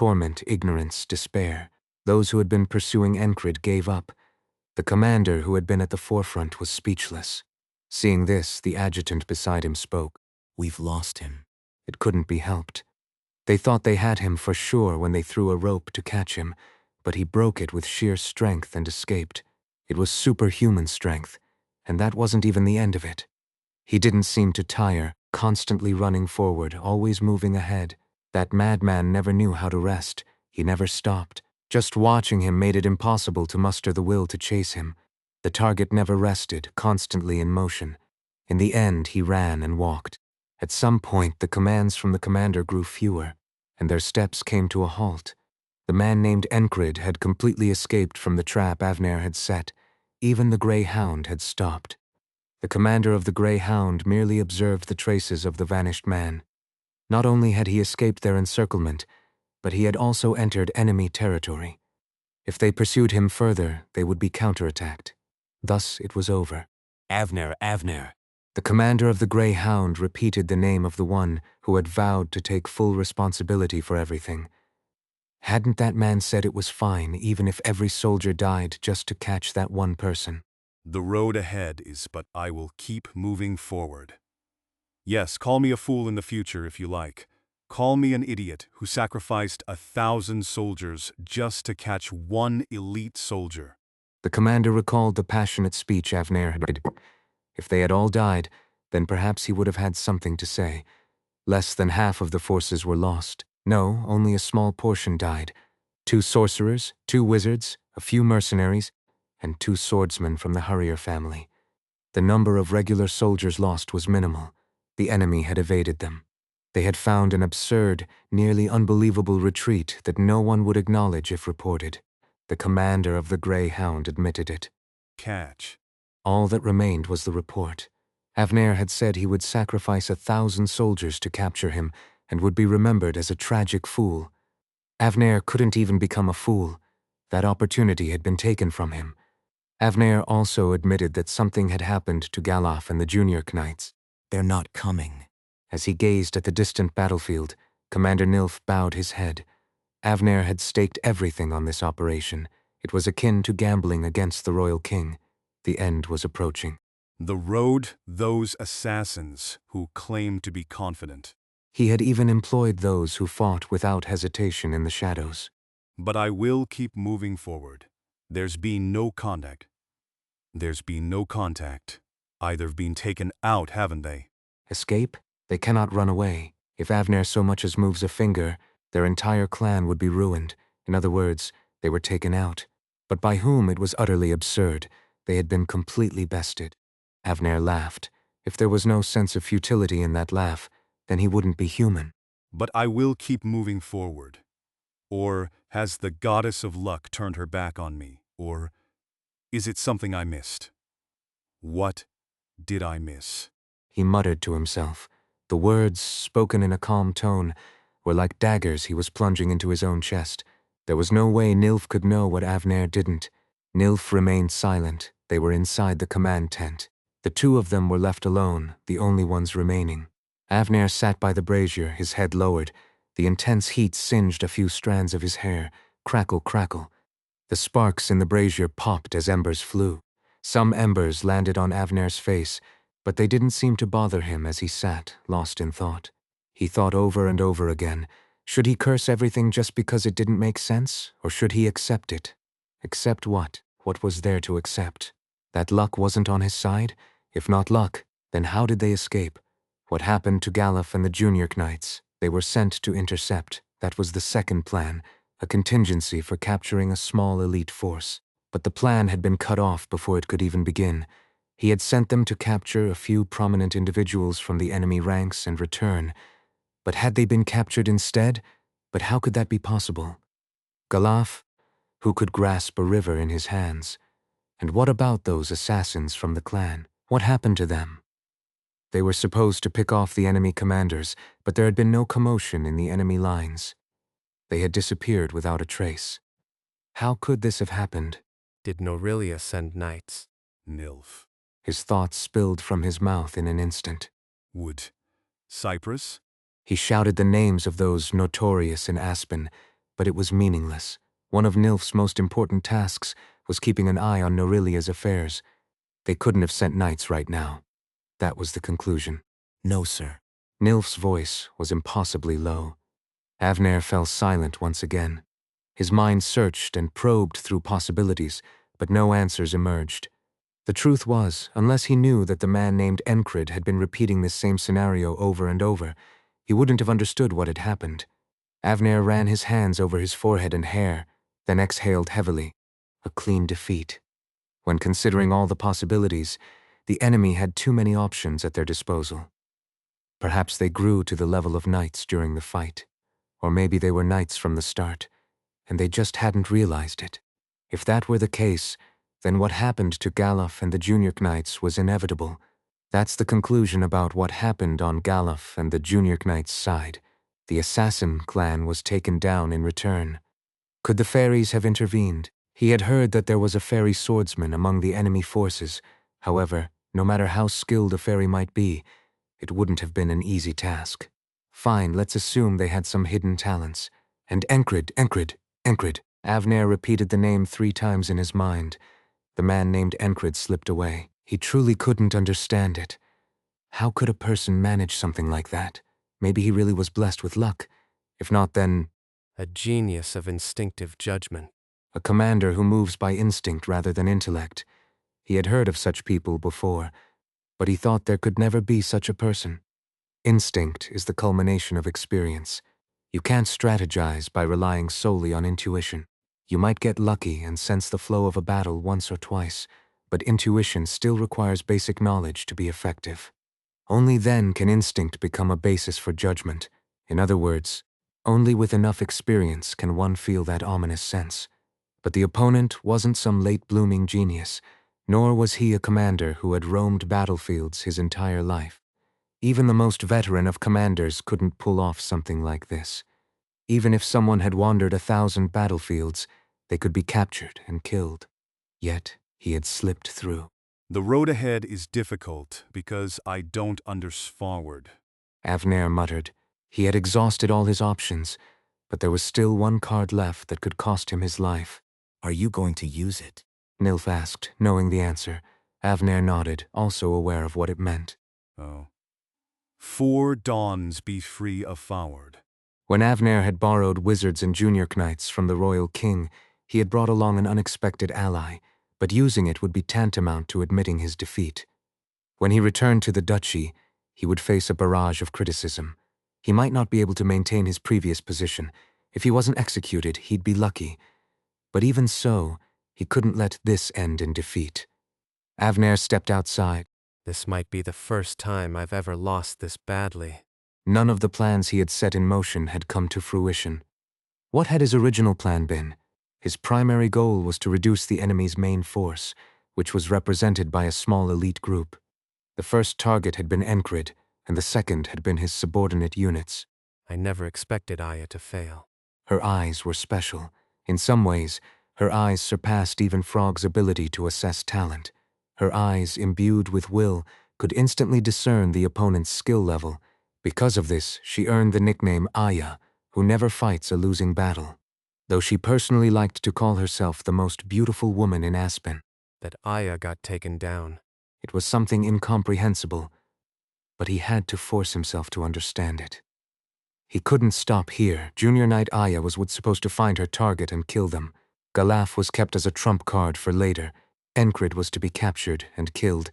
torment, ignorance, despair. Those who had been pursuing Enkrid gave up. The commander who had been at the forefront was speechless. Seeing this, the adjutant beside him spoke. "We've lost him." It couldn't be helped. They thought they had him for sure when they threw a rope to catch him, but he broke it with sheer strength and escaped. It was superhuman strength, and that wasn't even the end of it. He didn't seem to tire, constantly running forward, always moving ahead. That madman never knew how to rest. He never stopped. Just watching him made it impossible to muster the will to chase him. The target never rested, constantly in motion. In the end, he ran and walked. At some point, the commands from the commander grew fewer, and their steps came to a halt. The man named Enkrid had completely escaped from the trap Avner had set. Even the Grey Hound had stopped. The commander of the Grey Hound merely observed the traces of the vanished man. Not only had he escaped their encirclement, but he had also entered enemy territory. If they pursued him further, they would be counterattacked. Thus it was over. "Avner, Avner." The commander of the Grey Hound repeated the name of the one who had vowed to take full responsibility for everything. Hadn't that man said it was fine even if every soldier died just to catch that one person? "The road ahead is, but I will keep moving forward. Yes, call me a fool in the future if you like. Call me an idiot who sacrificed 1,000 soldiers just to catch one elite soldier." The commander recalled the passionate speech Avner had made. If they had all died, then perhaps he would have had something to say. Less than half of the forces were lost. No, only a small portion died. 2 sorcerers, 2 wizards, a few mercenaries, and 2 swordsmen from the Hurrier family. The number of regular soldiers lost was minimal. The enemy had evaded them. They had found an absurd, nearly unbelievable retreat that no one would acknowledge if reported. The commander of the Grey Hound admitted it. Catch. All that remained was the report. Avner had said he would sacrifice 1,000 soldiers to capture him and would be remembered as a tragic fool. Avner couldn't even become a fool. That opportunity had been taken from him. Avner also admitted that something had happened to Galaf and the junior knights. "They're not coming." As he gazed at the distant battlefield, Commander Nilf bowed his head. Avner had staked everything on this operation. It was akin to gambling against the royal king. The end was approaching. "The road, those assassins who claim to be confident." He had even employed those who fought without hesitation in the shadows. "But I will keep moving forward. There's been no contact. Either have been taken out, haven't they?" Escape? They cannot run away. If Avner so much as moves a finger, their entire clan would be ruined. In other words, they were taken out. But by whom it was utterly absurd. They had been completely bested. Avner laughed. If there was no sense of futility in that laugh, then he wouldn't be human. "But I will keep moving forward. Or has the goddess of luck turned her back on me? Or is it something I missed? What did I miss?" He muttered to himself. The words, spoken in a calm tone, were like daggers he was plunging into his own chest. There was no way Nilf could know what Avner didn't. Nilf remained silent. They were inside the command tent. The 2 of them were left alone, the only ones remaining. Avner sat by the brazier, his head lowered. The intense heat singed a few strands of his hair. Crackle, crackle. The sparks in the brazier popped as embers flew. Some embers landed on Avner's face, but they didn't seem to bother him as he sat, lost in thought. He thought over and over again. Should he curse everything just because it didn't make sense, or should he accept it? Accept what? What was there to accept? That luck wasn't on his side? If not luck, then how did they escape? What happened to Galaf and the junior knights? They were sent to intercept. That was the second plan, a contingency for capturing a small elite force. But the plan had been cut off before it could even begin. He had sent them to capture a few prominent individuals from the enemy ranks and return. But had they been captured instead? But how could that be possible? Galaf? Who could grasp a river in his hands? And what about those assassins from the clan? What happened to them? They were supposed to pick off the enemy commanders, but there had been no commotion in the enemy lines. They had disappeared without a trace. How could this have happened? Did Norelia send knights? Nilf. His thoughts spilled from his mouth in an instant. Would Cyprus? He shouted the names of those notorious in Aspen, but it was meaningless. One of Nilf's most important tasks was keeping an eye on Norilia's affairs. They couldn't have sent knights right now. That was the conclusion. No, sir. Nilf's voice was impossibly low. Avner fell silent once again. His mind searched and probed through possibilities, but no answers emerged. The truth was, unless he knew that the man named Enkrid had been repeating this same scenario over and over, he wouldn't have understood what had happened. Avner ran his hands over his forehead and hair, then exhaled heavily. A clean defeat. When considering all the possibilities, the enemy had too many options at their disposal. Perhaps they grew to the level of knights during the fight. Or maybe they were knights from the start, and they just hadn't realized it. If that were the case, then what happened to Galuf and the junior knights was inevitable. That's the conclusion about what happened on Galuf and the junior knights' side. The assassin clan was taken down in return. Could the fairies have intervened? He had heard that there was a fairy swordsman among the enemy forces. However, no matter how skilled a fairy might be, it wouldn't have been an easy task. Fine, let's assume they had some hidden talents. And Enkrid. Avner repeated the name 3 times in his mind. The man named Enkrid slipped away. He truly couldn't understand it. How could a person manage something like that? Maybe he really was blessed with luck. If not, then A genius of instinctive judgment. a commander who moves by instinct rather than intellect. He had heard of such people before, but he thought there could never be such a person. Instinct is the culmination of experience. You can't strategize by relying solely on intuition. You might get lucky and sense the flow of a battle once or twice, but intuition still requires basic knowledge to be effective. Only then can instinct become a basis for judgment. In other words, only with enough experience can one feel that ominous sense. But the opponent wasn't some late-blooming genius, nor was he a commander who had roamed battlefields his entire life. Even the most veteran of commanders couldn't pull off something like this. Even if someone had wandered 1,000 battlefields, they could be captured and killed. Yet, he had slipped through. The road ahead is difficult because I don't forward. Avner muttered. He had exhausted all his options, but there was still one card left that could cost him his life. Are you going to use it? Nilf asked, knowing the answer. Avner nodded, also aware of what it meant. Oh. 4 dawns be free of forward. When Avner had borrowed wizards and junior knights from the royal king, he had brought along an unexpected ally, but using it would be tantamount to admitting his defeat. When he returned to the duchy, he would face a barrage of criticism. He might not be able to maintain his previous position. If he wasn't executed, he'd be lucky. But even so, he couldn't let this end in defeat. Avner stepped outside. This might be the first time I've ever lost this badly. None of the plans he had set in motion had come to fruition. What had his original plan been? His primary goal was to reduce the enemy's main force, which was represented by a small elite group. The first target had been Enkrid, and the second had been his subordinate units. I never expected Aya to fail. Her eyes were special. In some ways, her eyes surpassed even Frog's ability to assess talent. Her eyes, imbued with will, could instantly discern the opponent's skill level. Because of this, she earned the nickname Aya, who never fights a losing battle. Though she personally liked to call herself the most beautiful woman in Aspen. That Aya got taken down. It was something incomprehensible, but he had to force himself to understand it. He couldn't stop here. Junior Knight Aya was supposed to find her target and kill them. Galuf was kept as a trump card for later. Enkrid was to be captured and killed.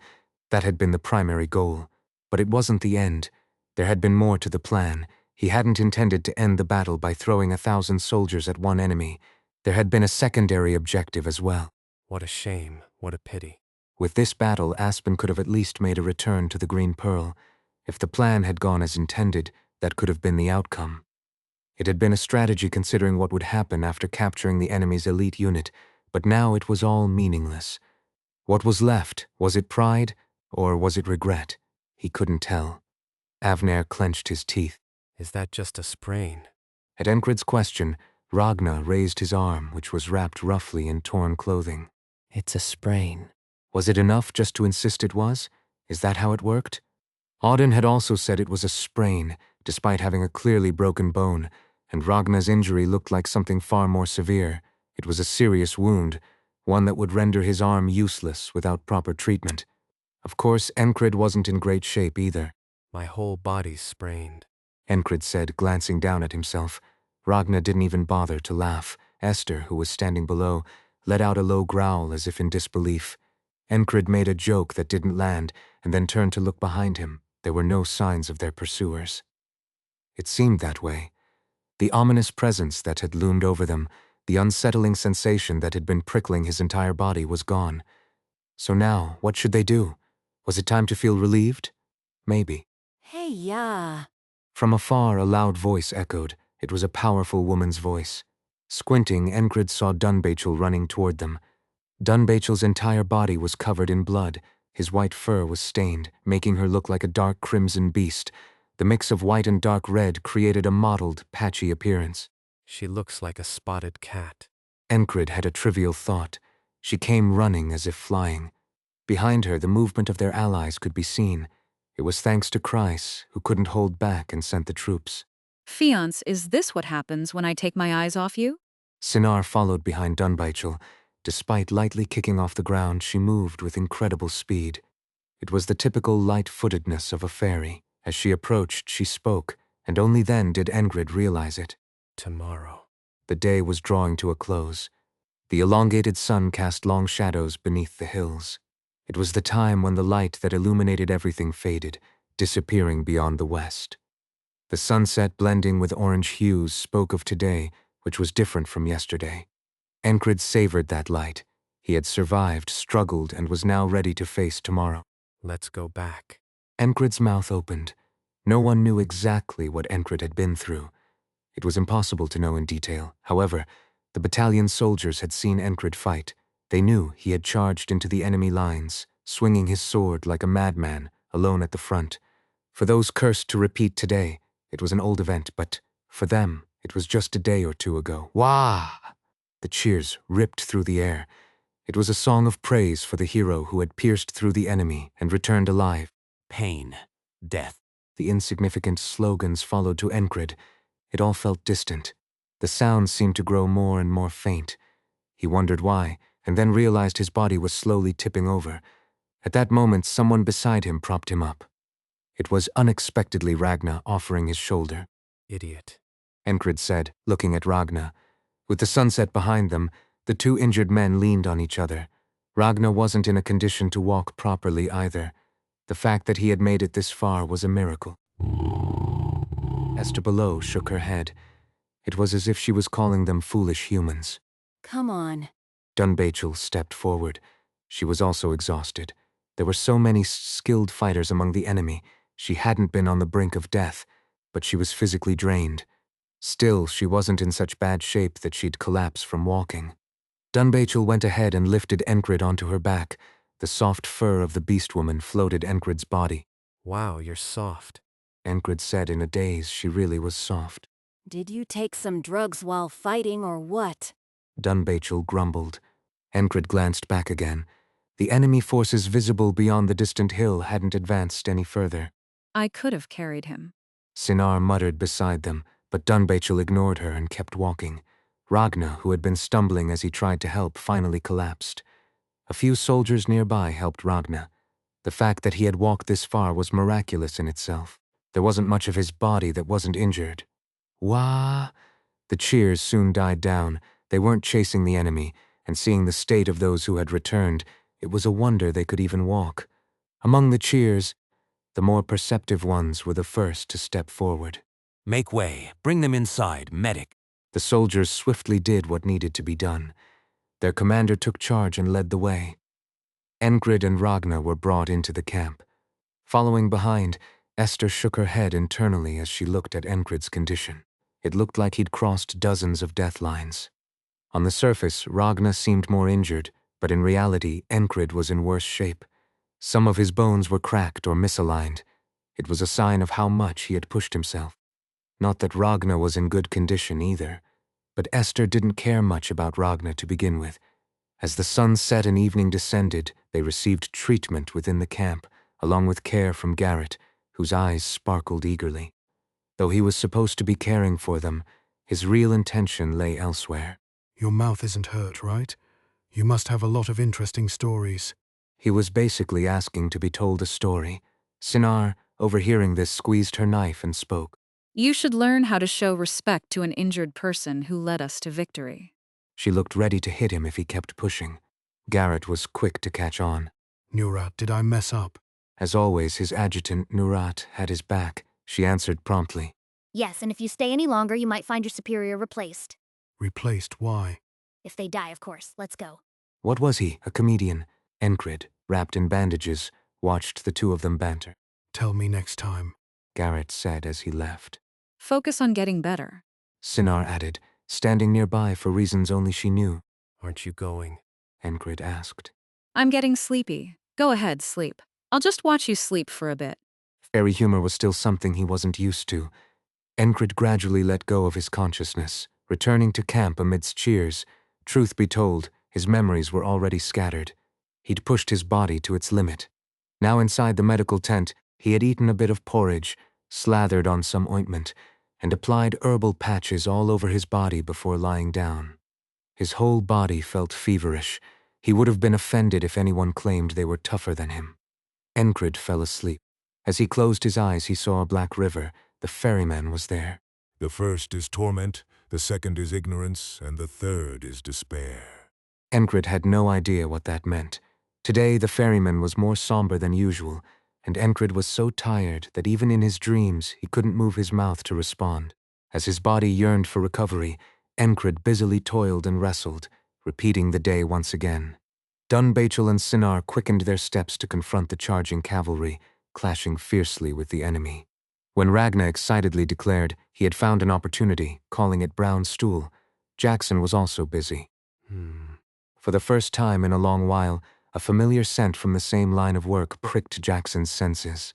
That had been the primary goal. But it wasn't the end. There had been more to the plan. He hadn't intended to end the battle by throwing 1,000 soldiers at one enemy. There had been a secondary objective as well. What a shame, what a pity. With this battle, Aspen could have at least made a return to the Green Pearl. If the plan had gone as intended, that could have been the outcome. It had been a strategy considering what would happen after capturing the enemy's elite unit, but now it was all meaningless. What was left? Was it pride, or was it regret? He couldn't tell. Avner clenched his teeth. Is that just a sprain? At Enkrid's question, Ragna raised his arm, which was wrapped roughly in torn clothing. It's a sprain. Was it enough just to insist it was? Is that how it worked? Auden had also said it was a sprain, despite having a clearly broken bone. and Ragnar's injury looked like something far more severe. It was a serious wound, one that would render his arm useless without proper treatment. Of course, Enkrid wasn't in great shape either. My whole body's sprained. Enkrid said, glancing down at himself. Ragnar didn't even bother to laugh. Esther, who was standing below, let out a low growl as if in disbelief. Enkrid made a joke that didn't land and then turned to look behind him. There were no signs of their pursuers. It seemed that way. The ominous presence that had loomed over them, the unsettling sensation that had been prickling his entire body was gone. So now, what should they do? Was it time to feel relieved? Maybe. Hey, yeah. From afar, a loud voice echoed. It was a powerful woman's voice. Squinting, Enkrid saw Dunbachel running toward them. Dunbachel's entire body was covered in blood. His white fur was stained, making her look like a dark crimson beast. The mix of white and dark red created a mottled, patchy appearance. She looks like a spotted cat. Enkrid had a trivial thought. She came running as if flying. Behind her, the movement of their allies could be seen. It was thanks to Kreis, who couldn't hold back and sent the troops. Fiance, is this what happens when I take my eyes off you? Sinar followed behind Dunbachel. Despite lightly kicking off the ground, she moved with incredible speed. It was the typical light-footedness of a fairy. As she approached, she spoke, and only then did Enkrid realize it. Tomorrow. The day was drawing to a close. The elongated sun cast long shadows beneath the hills. It was the time when the light that illuminated everything faded, disappearing beyond the west. The sunset blending with orange hues spoke of today, which was different from yesterday. Enkrid savored that light. He had survived, struggled, and was now ready to face tomorrow. Let's go back. Enkrid's mouth opened. No one knew exactly what Enkrid had been through. It was impossible to know in detail. However, the battalion's soldiers had seen Enkrid fight. They knew he had charged into the enemy lines, swinging his sword like a madman, alone at the front. For those cursed to repeat today, it was an old event, but for them, it was just a day or two ago. Wah! The cheers ripped through the air. It was a song of praise for the hero who had pierced through the enemy and returned alive. Pain. Death. The insignificant slogans followed to Enkrid. It all felt distant. The sounds seemed to grow more and more faint. He wondered why, and then realized his body was slowly tipping over. At that moment, someone beside him propped him up. It was unexpectedly Ragnar offering his shoulder. Idiot. Enkrid said, looking at Ragnar. With the sunset behind them, the two injured men leaned on each other. Ragnar wasn't in a condition to walk properly either. The fact that he had made it this far was a miracle. Esther below shook her head. It was as if she was calling them foolish humans. Come on. Dunbachel stepped forward. She was also exhausted. There were so many skilled fighters among the enemy. She hadn't been on the brink of death, but she was physically drained. Still, she wasn't in such bad shape that she'd collapse from walking. Dunbachel went ahead and lifted Enkrid onto her back. The soft fur of the beast woman floated Enkrid's body. Wow, you're soft. Enkrid said in a daze she really was soft. Did you take some drugs while fighting or what? Dunbachel grumbled. Enkrid glanced back again. The enemy forces visible beyond the distant hill hadn't advanced any further. I could have carried him. Sinar muttered beside them, but Dunbachel ignored her and kept walking. Ragnar, who had been stumbling as he tried to help, finally collapsed. A few soldiers nearby helped Ragnar. The fact that he had walked this far was miraculous in itself. There wasn't much of his body that wasn't injured. Wah! The cheers soon died down. They weren't chasing the enemy, and seeing the state of those who had returned, it was a wonder they could even walk. Among the cheers, the more perceptive ones were the first to step forward. Make way. Bring them inside, medic. The soldiers swiftly did what needed to be done. Their commander took charge and led the way. Enkrid and Ragnar were brought into the camp. Following behind, Esther shook her head internally as she looked at Enkrid's condition. It looked like he'd crossed dozens of death lines. On the surface, Ragnar seemed more injured, but in reality, Enkrid was in worse shape. Some of his bones were cracked or misaligned. It was a sign of how much he had pushed himself. Not that Ragnar was in good condition either, but Esther didn't care much about Ragnar to begin with. As the sun set and evening descended, they received treatment within the camp, along with care from Garrett, whose eyes sparkled eagerly. Though he was supposed to be caring for them, His real intention lay elsewhere. Your mouth isn't hurt, right? You must have a lot of interesting stories. He was basically asking to be told a story. Sinar, overhearing this, squeezed her knife and spoke. You should learn how to show respect to an injured person who led us to victory. She looked ready to hit him if he kept pushing. Garrett was quick to catch on. Nurat, did I mess up? As always, his adjutant, Nurat, had his back. She answered promptly. Yes, and if you stay any longer, you might find your superior replaced. Replaced, why? If they die, of course. Let's go. What was he, a comedian? Enkrid, wrapped in bandages, watched the two of them banter. Tell me next time. Garrett said as he left. Focus on getting better. Sinar added, standing nearby for reasons only she knew. Aren't you going? Enkrid asked. I'm getting sleepy. Go ahead, sleep. I'll just watch you sleep for a bit. Fairy humor was still something he wasn't used to. Enkrid gradually let go of his consciousness, returning to camp amidst cheers. Truth be told, his memories were already scattered. He'd pushed his body to its limit. Now inside the medical tent, he had eaten a bit of porridge, slathered on some ointment, and applied herbal patches all over his body before lying down. His whole body felt feverish. He would have been offended if anyone claimed they were tougher than him. Enkrid fell asleep. As he closed his eyes, he saw a black river. The ferryman was there. The first is torment, the second is ignorance, and the third is despair. Enkrid had no idea what that meant. Today the ferryman was more somber than usual, and Enkrid was so tired that even in his dreams he couldn't move his mouth to respond. As his body yearned for recovery, Enkrid busily toiled and wrestled, repeating the day once again. Dunbachel and Sinar quickened their steps to confront the charging cavalry, clashing fiercely with the enemy. When Ragna excitedly declared he had found an opportunity, calling it Brown Stool, Jackson was also busy. For the first time in a long while, a familiar scent from the same line of work pricked Jackson's senses.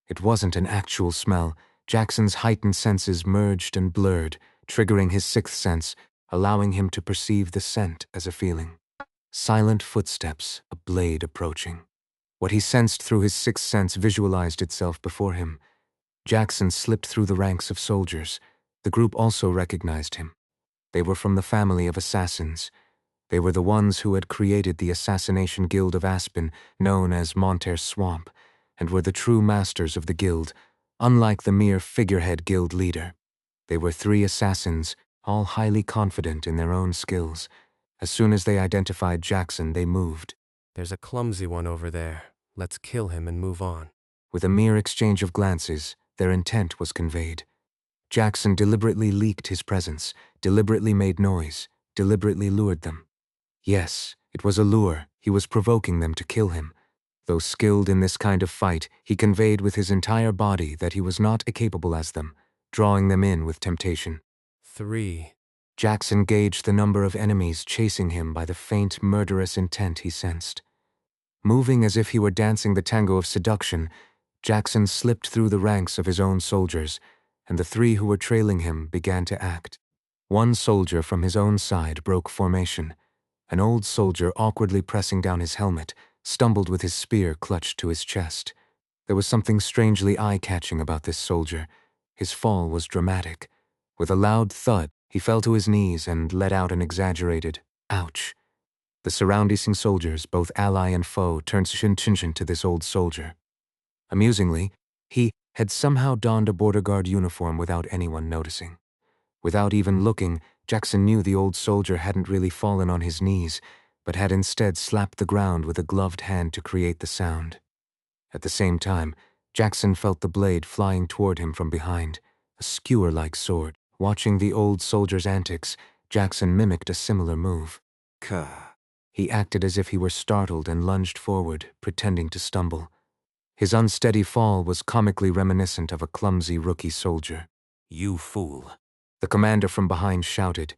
It wasn't an actual smell. Jackson's heightened senses merged and blurred, triggering his sixth sense, allowing him to perceive the scent as a feeling. Silent footsteps, a blade approaching. What he sensed through his sixth sense visualized itself before him. Jackson slipped through the ranks of soldiers. The group also recognized him. They were from the family of assassins. They were the ones who had created the Assassination Guild of Aspen, known as Monter's Swamp, and were the true masters of the guild, unlike the mere figurehead guild leader. They were 3 assassins, all highly confident in their own skills. As soon as they identified Jackson, they moved. There's a clumsy one over there. Let's kill him and move on. With a mere exchange of glances, their intent was conveyed. Jackson deliberately leaked his presence, deliberately made noise, deliberately lured them. Yes, it was a lure. He was provoking them to kill him. Though skilled in this kind of fight, he conveyed with his entire body that he was not as capable as them, drawing them in with temptation. 3. Jackson gauged the number of enemies chasing him by the faint, murderous intent he sensed. Moving as if he were dancing the tango of seduction, Jackson slipped through the ranks of his own soldiers, and the 3 who were trailing him began to act. One soldier from his own side broke formation. An old soldier, awkwardly pressing down his helmet, stumbled with his spear clutched to his chest. There was something strangely eye-catching about this soldier. His fall was dramatic. With a loud thud, he fell to his knees and let out an exaggerated, ouch. The surrounding soldiers, both ally and foe, turned attention to this old soldier. Amusingly, he had somehow donned a border guard uniform without anyone noticing. Without even looking, Jackson knew the old soldier hadn't really fallen on his knees, but had instead slapped the ground with a gloved hand to create the sound. At the same time, Jackson felt the blade flying toward him from behind, a skewer-like sword. Watching the old soldier's antics, Jackson mimicked a similar move. Ka. He acted as if he were startled and lunged forward, pretending to stumble. His unsteady fall was comically reminiscent of a clumsy rookie soldier. You fool. The commander from behind shouted.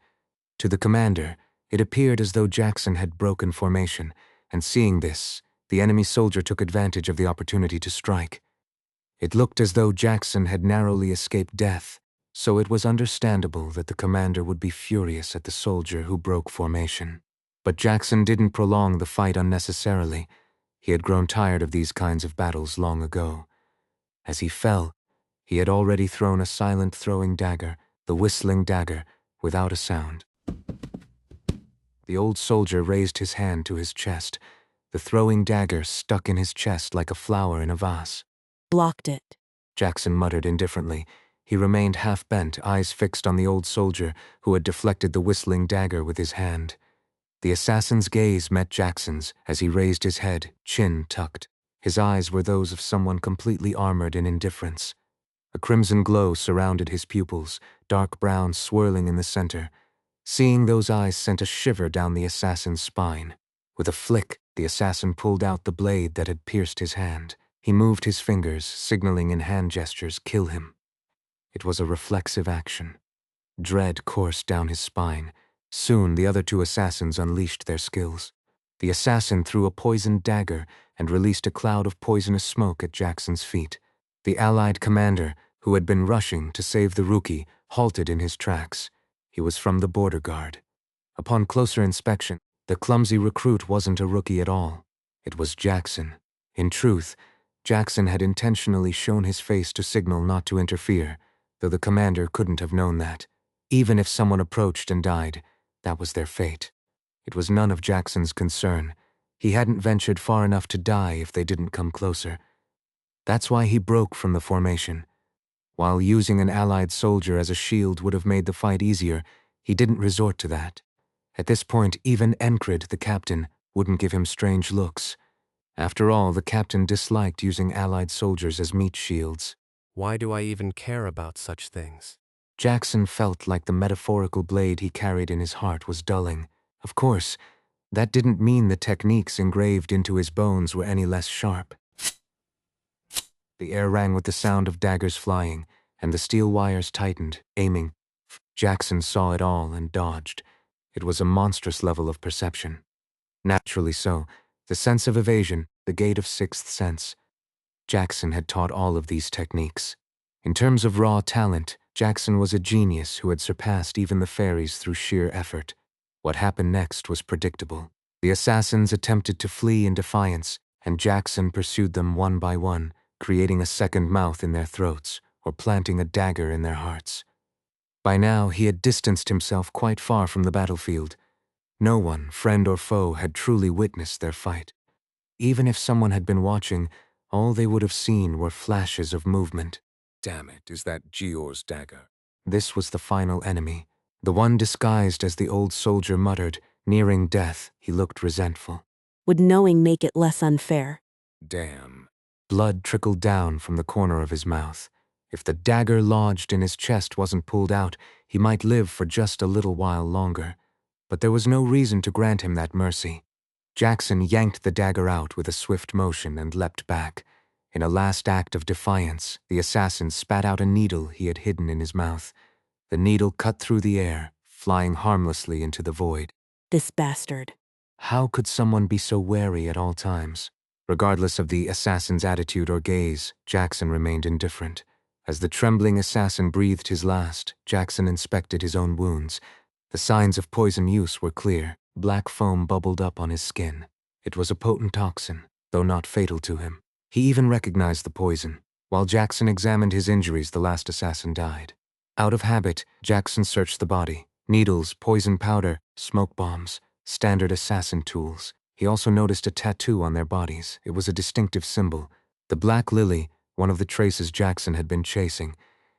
To the commander, it appeared as though Jackson had broken formation, and seeing this, the enemy soldier took advantage of the opportunity to strike. It looked as though Jackson had narrowly escaped death, so it was understandable that the commander would be furious at the soldier who broke formation. But Jackson didn't prolong the fight unnecessarily. He had grown tired of these kinds of battles long ago. As he fell, he had already thrown a silent throwing dagger, the whistling dagger, without a sound. The old soldier raised his hand to his chest. The throwing dagger stuck in his chest like a flower in a vase. Blocked it. Jackson muttered indifferently. He remained half-bent, eyes fixed on the old soldier who had deflected the whistling dagger with his hand. The assassin's gaze met Jackson's as he raised his head, chin tucked. His eyes were those of someone completely armored in indifference. A crimson glow surrounded his pupils, dark brown swirling in the center. Seeing those eyes sent a shiver down the assassin's spine. With a flick, the assassin pulled out the blade that had pierced his hand. He moved his fingers, signaling in hand gestures, "Kill him." It was a reflexive action. Dread coursed down his spine. Soon the other two assassins unleashed their skills. The assassin threw a poisoned dagger and released a cloud of poisonous smoke at Jackson's feet. The allied commander, who had been rushing to save the rookie, halted in his tracks. He was from the border guard. Upon closer inspection, the clumsy recruit wasn't a rookie at all. It was Jackson. In truth, Jackson had intentionally shown his face to signal not to interfere, though the commander couldn't have known that. Even if someone approached and died, that was their fate. It was none of Jackson's concern. He hadn't ventured far enough to die if they didn't come closer. That's why he broke from the formation. While using an allied soldier as a shield would have made the fight easier, he didn't resort to that. At this point, even Enkrid, the captain, wouldn't give him strange looks. After all, the captain disliked using allied soldiers as meat shields. Why do I even care about such things? Jackson felt like the metaphorical blade he carried in his heart was dulling. Of course, that didn't mean the techniques engraved into his bones were any less sharp. The air rang with the sound of daggers flying, and the steel wires tightened, aiming. Jackson saw it all and dodged. It was a monstrous level of perception. Naturally so, the sense of evasion, the gate of sixth sense. Jackson had taught all of these techniques. In terms of raw talent, Jackson was a genius who had surpassed even the fairies through sheer effort. What happened next was predictable. The assassins attempted to flee in defiance, and Jackson pursued them one by one, creating a second mouth in their throats, or planting a dagger in their hearts. By now, he had distanced himself quite far from the battlefield. No one, friend or foe, had truly witnessed their fight. Even if someone had been watching, all they would have seen were flashes of movement. Damn it, is that Gior's dagger? This was the final enemy. The one disguised as the old soldier muttered, nearing death, he looked resentful. Would knowing make it less unfair? Damn. Blood trickled down from the corner of his mouth. If the dagger lodged in his chest wasn't pulled out, he might live for just a little while longer. But there was no reason to grant him that mercy. Jackson yanked the dagger out with a swift motion and leapt back. In a last act of defiance, the assassin spat out a needle he had hidden in his mouth. The needle cut through the air, flying harmlessly into the void. This bastard. How could someone be so wary at all times? Regardless of the assassin's attitude or gaze, Jackson remained indifferent. As the trembling assassin breathed his last, Jackson inspected his own wounds. The signs of poison use were clear. Black foam bubbled up on his skin. It was a potent toxin, though not fatal to him. He even recognized the poison. While Jackson examined his injuries, the last assassin died. Out of habit, Jackson searched the body. Needles, poison powder, smoke bombs, standard assassin tools. He also noticed a tattoo on their bodies. It was a distinctive symbol. The black lily, one of the traces Jackson had been chasing.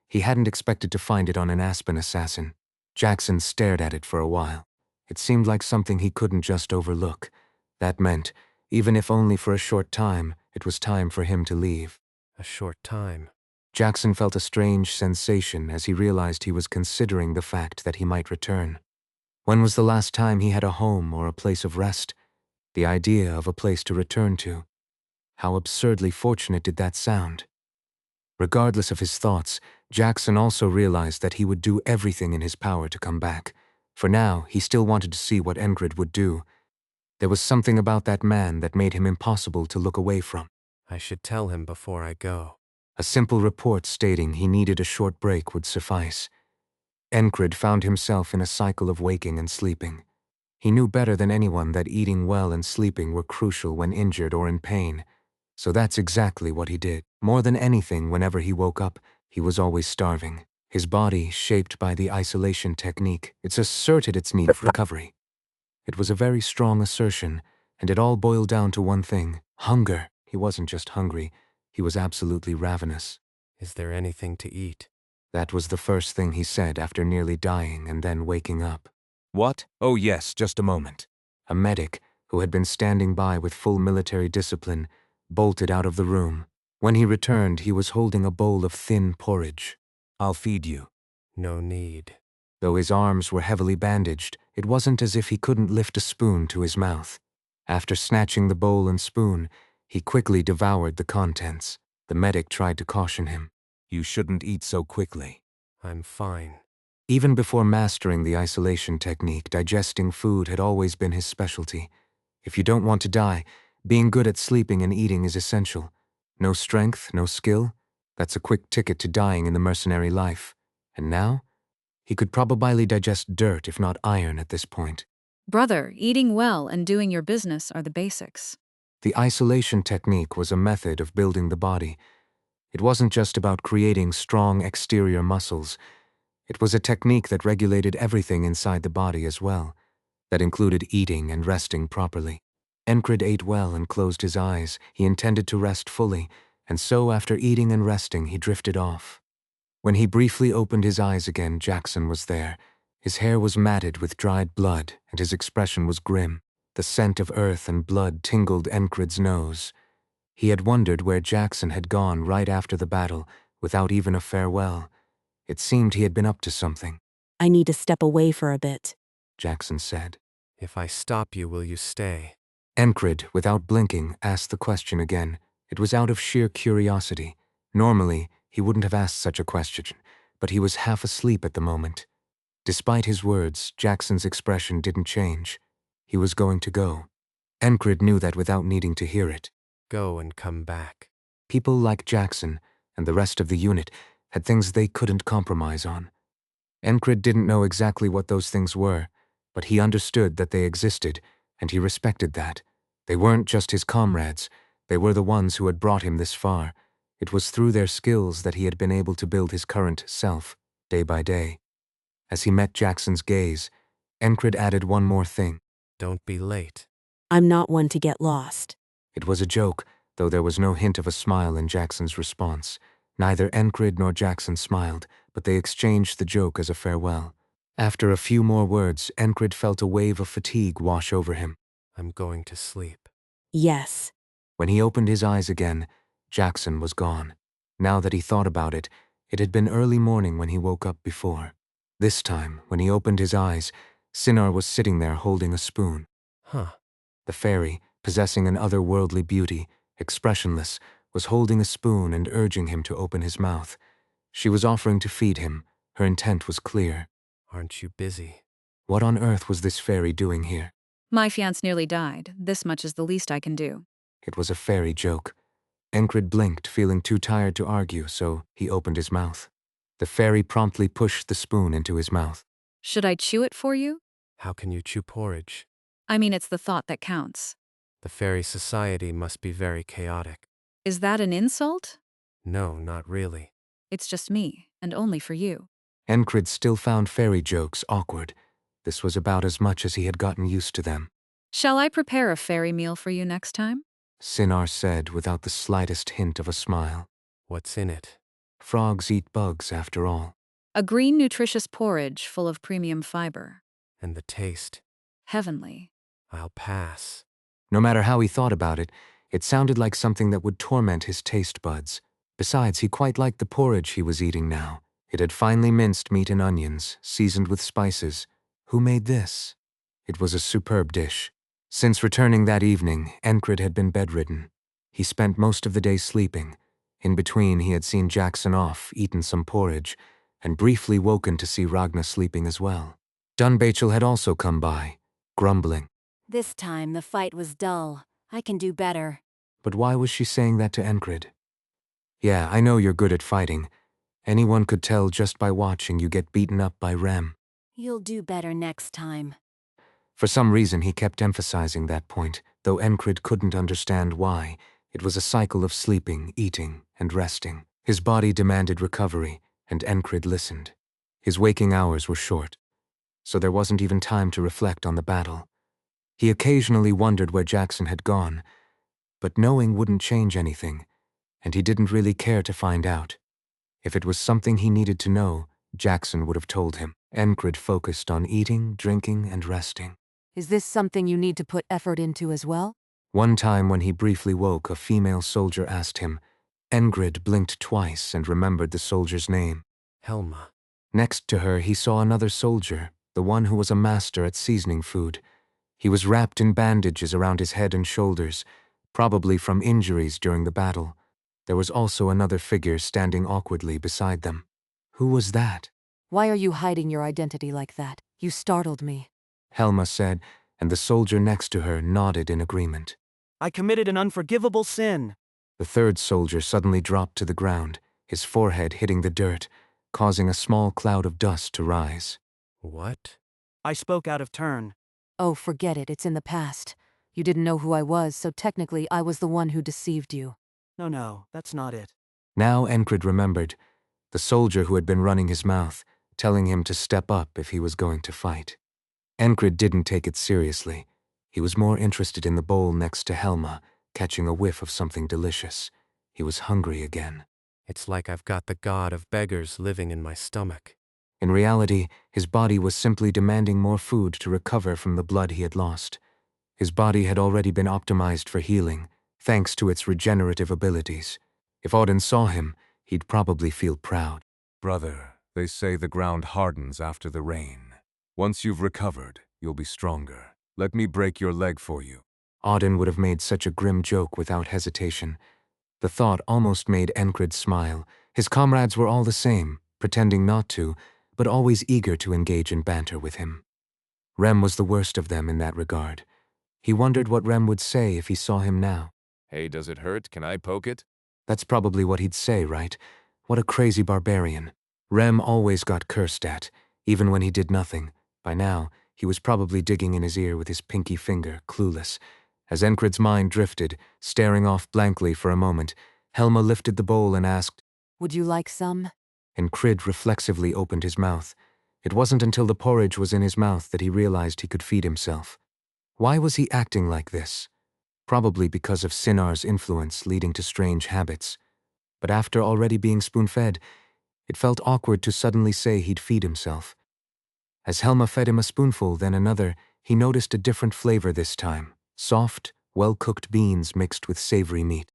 He hadn't expected to find it on an Aspen assassin. Jackson stared at it for a while. It seemed like something he couldn't just overlook. That meant, even if only for a short time, it was time for him to leave. A short time. Jackson felt a strange sensation as he realized he was considering the fact that he might return. When was the last time he had a home or a place of rest? The idea of a place to return to. How absurdly fortunate did that sound? Regardless of his thoughts, Jackson also realized that he would do everything in his power to come back. For now, he still wanted to see what Enkrid would do. There was something about that man that made him impossible to look away from. I should tell him before I go. A simple report stating he needed a short break would suffice. Enkrid found himself in a cycle of waking and sleeping. He knew better than anyone that eating well and sleeping were crucial when injured or in pain. So that's exactly what he did. More than anything, whenever he woke up, he was always starving. his body shaped by the isolation technique. It asserted its need for recovery. It was a very strong assertion, and it all boiled down to one thing: hunger. He wasn't just hungry, he was absolutely ravenous. Is there anything to eat? That was the first thing he said after nearly dying and then waking up. What? Oh yes, just a moment. A medic, who had been standing by with full military discipline, bolted out of the room. When he returned, he was holding a bowl of thin porridge. I'll feed you. No need. Though his arms were heavily bandaged, it wasn't as if he couldn't lift a spoon to his mouth. After snatching the bowl and spoon, he quickly devoured the contents. The medic tried to caution him. You shouldn't eat so quickly. I'm fine. Even before mastering the isolation technique, digesting food had always been his specialty. If you don't want to die, being good at sleeping and eating is essential. No strength, no skill, that's a quick ticket to dying in the mercenary life. And now? He could probably digest dirt, if not iron, at this point. Brother, eating well and doing your business are the basics. The isolation technique was a method of building the body. It wasn't just about creating strong exterior muscles. It was a technique that regulated everything inside the body as well. That included eating and resting properly. Enkrid ate well and closed his eyes. He intended to rest fully, and so after eating and resting, he drifted off. When he briefly opened his eyes again, Jackson was there. His hair was matted with dried blood, and his expression was grim. The scent of earth and blood tingled Enkrid's nose. He had wondered where Jackson had gone right after the battle, without even a farewell. It seemed he had been up to something. I need to step away for a bit. Jackson said. If I stop you, will you stay? Enkrid, without blinking, asked the question again. It was out of sheer curiosity. Normally, he wouldn't have asked such a question, but he was half asleep at the moment. Despite his words, Jackson's expression didn't change. He was going to go. Enkrid knew that without needing to hear it. Go and come back. People like Jackson and the rest of the unit had things they couldn't compromise on. Enkrid didn't know exactly what those things were, but he understood that they existed, and he respected that. They weren't just his comrades, they were the ones who had brought him this far. It was through their skills that he had been able to build his current self, day by day. As he met Jackson's gaze, Enkrid added one more thing. Don't be late. I'm not one to get lost. It was a joke, though there was no hint of a smile in Jackson's response. Neither Enkrid nor Jackson smiled, but they exchanged the joke as a farewell. After a few more words, Enkrid felt a wave of fatigue wash over him. I'm going to sleep. Yes. When he opened his eyes again, Jackson was gone. Now that he thought about it, it had been early morning when he woke up before. This time, when he opened his eyes, Sinar was sitting there holding a spoon. Huh. The fairy, possessing an otherworldly beauty, expressionless, was holding a spoon and urging him to open his mouth. She was offering to feed him. Her intent was clear. Aren't you busy? What on earth was this fairy doing here? My fiancé nearly died. This much is the least I can do. It was a fairy joke. Enkrid blinked, feeling too tired to argue, so he opened his mouth. The fairy promptly pushed the spoon into his mouth. Should I chew it for you? How can you chew porridge? I mean, it's the thought that counts. The fairy society must be very chaotic. Is that an insult? No, not really. It's just me, and only for you. Enkrid still found fairy jokes awkward. This was about as much as he had gotten used to them. Shall I prepare a fairy meal for you next time? Sinar said without the slightest hint of a smile. What's in it? Frogs eat bugs, after all. A green, nutritious porridge full of premium fiber. And the taste? Heavenly. I'll pass. No matter how he thought about it, it sounded like something that would torment his taste buds. Besides, he quite liked the porridge he was eating now. It had finely minced meat and onions, seasoned with spices. Who made this? It was a superb dish. Since returning that evening, Enkrid had been bedridden. He spent most of the day sleeping. In between, he had seen Jackson off, eaten some porridge, and briefly woken to see Ragna sleeping as well. Dunbachel had also come by, grumbling. This time the fight was dull. I can do better. But why was she saying that to Enkrid? Yeah, I know you're good at fighting. Anyone could tell just by watching you get beaten up by Rem. You'll do better next time. For some reason, he kept emphasizing that point, though Enkrid couldn't understand why. It was a cycle of sleeping, eating, and resting. His body demanded recovery. and Enkrid listened. His waking hours were short, so there wasn't even time to reflect on the battle. He occasionally wondered where Jackson had gone, but knowing wouldn't change anything, and he didn't really care to find out. If it was something he needed to know, Jackson would have told him. Enkrid focused on eating, drinking, and resting. Is this something you need to put effort into as well? One time when he briefly woke, a female soldier asked him. Enkrid blinked twice and remembered the soldier's name. Helma. Next to her, he saw another soldier, the one who was a master at seasoning food. He was wrapped in bandages around his head and shoulders, probably from injuries during the battle. There was also another figure standing awkwardly beside them. Who was that? Why are you hiding your identity like that? You startled me. Helma said, and the soldier next to her nodded in agreement. I committed an unforgivable sin. The third soldier suddenly dropped to the ground, his forehead hitting the dirt, causing a small cloud of dust to rise. What? I spoke out of turn. Oh, forget it, it's in the past. You didn't know who I was, so technically I was the one who deceived you. No, that's not it. Now Enkrid remembered, the soldier who had been running his mouth, telling him to step up if he was going to fight. Enkrid didn't take it seriously. He was more interested in the bowl next to Helma, catching a whiff of something delicious. He was hungry again. It's like I've got the god of beggars living in my stomach. In reality, his body was simply demanding more food to recover from the blood he had lost. His body had already been optimized for healing, thanks to its regenerative abilities. If Auden saw him, he'd probably feel proud. Brother, they say the ground hardens after the rain. Once you've recovered, you'll be stronger. Let me break your leg for you. Auden would have made such a grim joke without hesitation. The thought almost made Enkrid smile. His comrades were all the same, pretending not to, but always eager to engage in banter with him. Rem was the worst of them in that regard. He wondered what Rem would say if he saw him now. Hey, does it hurt? Can I poke it? That's probably what he'd say, right? What a crazy barbarian. Rem always got cursed at, even when he did nothing. By now, he was probably digging in his ear with his pinky finger, clueless. As Enkrid's mind drifted, staring off blankly for a moment, Helma lifted the bowl and asked, Would you like some? Enkrid reflexively opened his mouth. It wasn't until the porridge was in his mouth that he realized he could feed himself. Why was he acting like this? Probably because of Sinar's influence leading to strange habits. But after already being spoon-fed, it felt awkward to suddenly say he'd feed himself. As Helma fed him a spoonful, then another, he noticed a different flavor this time. Soft, well-cooked beans mixed with savory meat.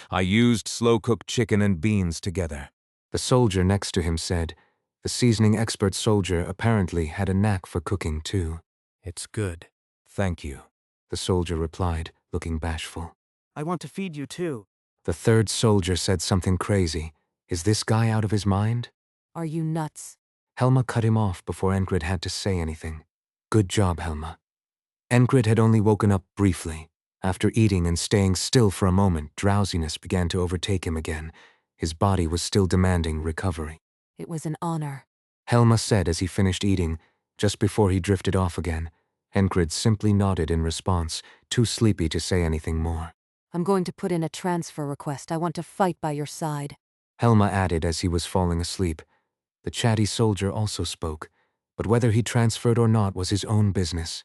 I used slow-cooked chicken and beans together. The soldier next to him said. The seasoning expert soldier apparently had a knack for cooking too. It's good. Thank you. The soldier replied, looking bashful. I want to feed you too. The third soldier said something crazy. Is this guy out of his mind? Are you nuts? Helma cut him off before Enkrid had to say anything. Good job, Helma. Enkrid had only woken up briefly. After eating and staying still for a moment, drowsiness began to overtake him again. His body was still demanding recovery. It was an honor. Helma said as he finished eating, just before he drifted off again. Enkrid simply nodded in response, too sleepy to say anything more. I'm going to put in a transfer request. I want to fight by your side. Helma added as he was falling asleep. The chatty soldier also spoke, but whether he transferred or not was his own business.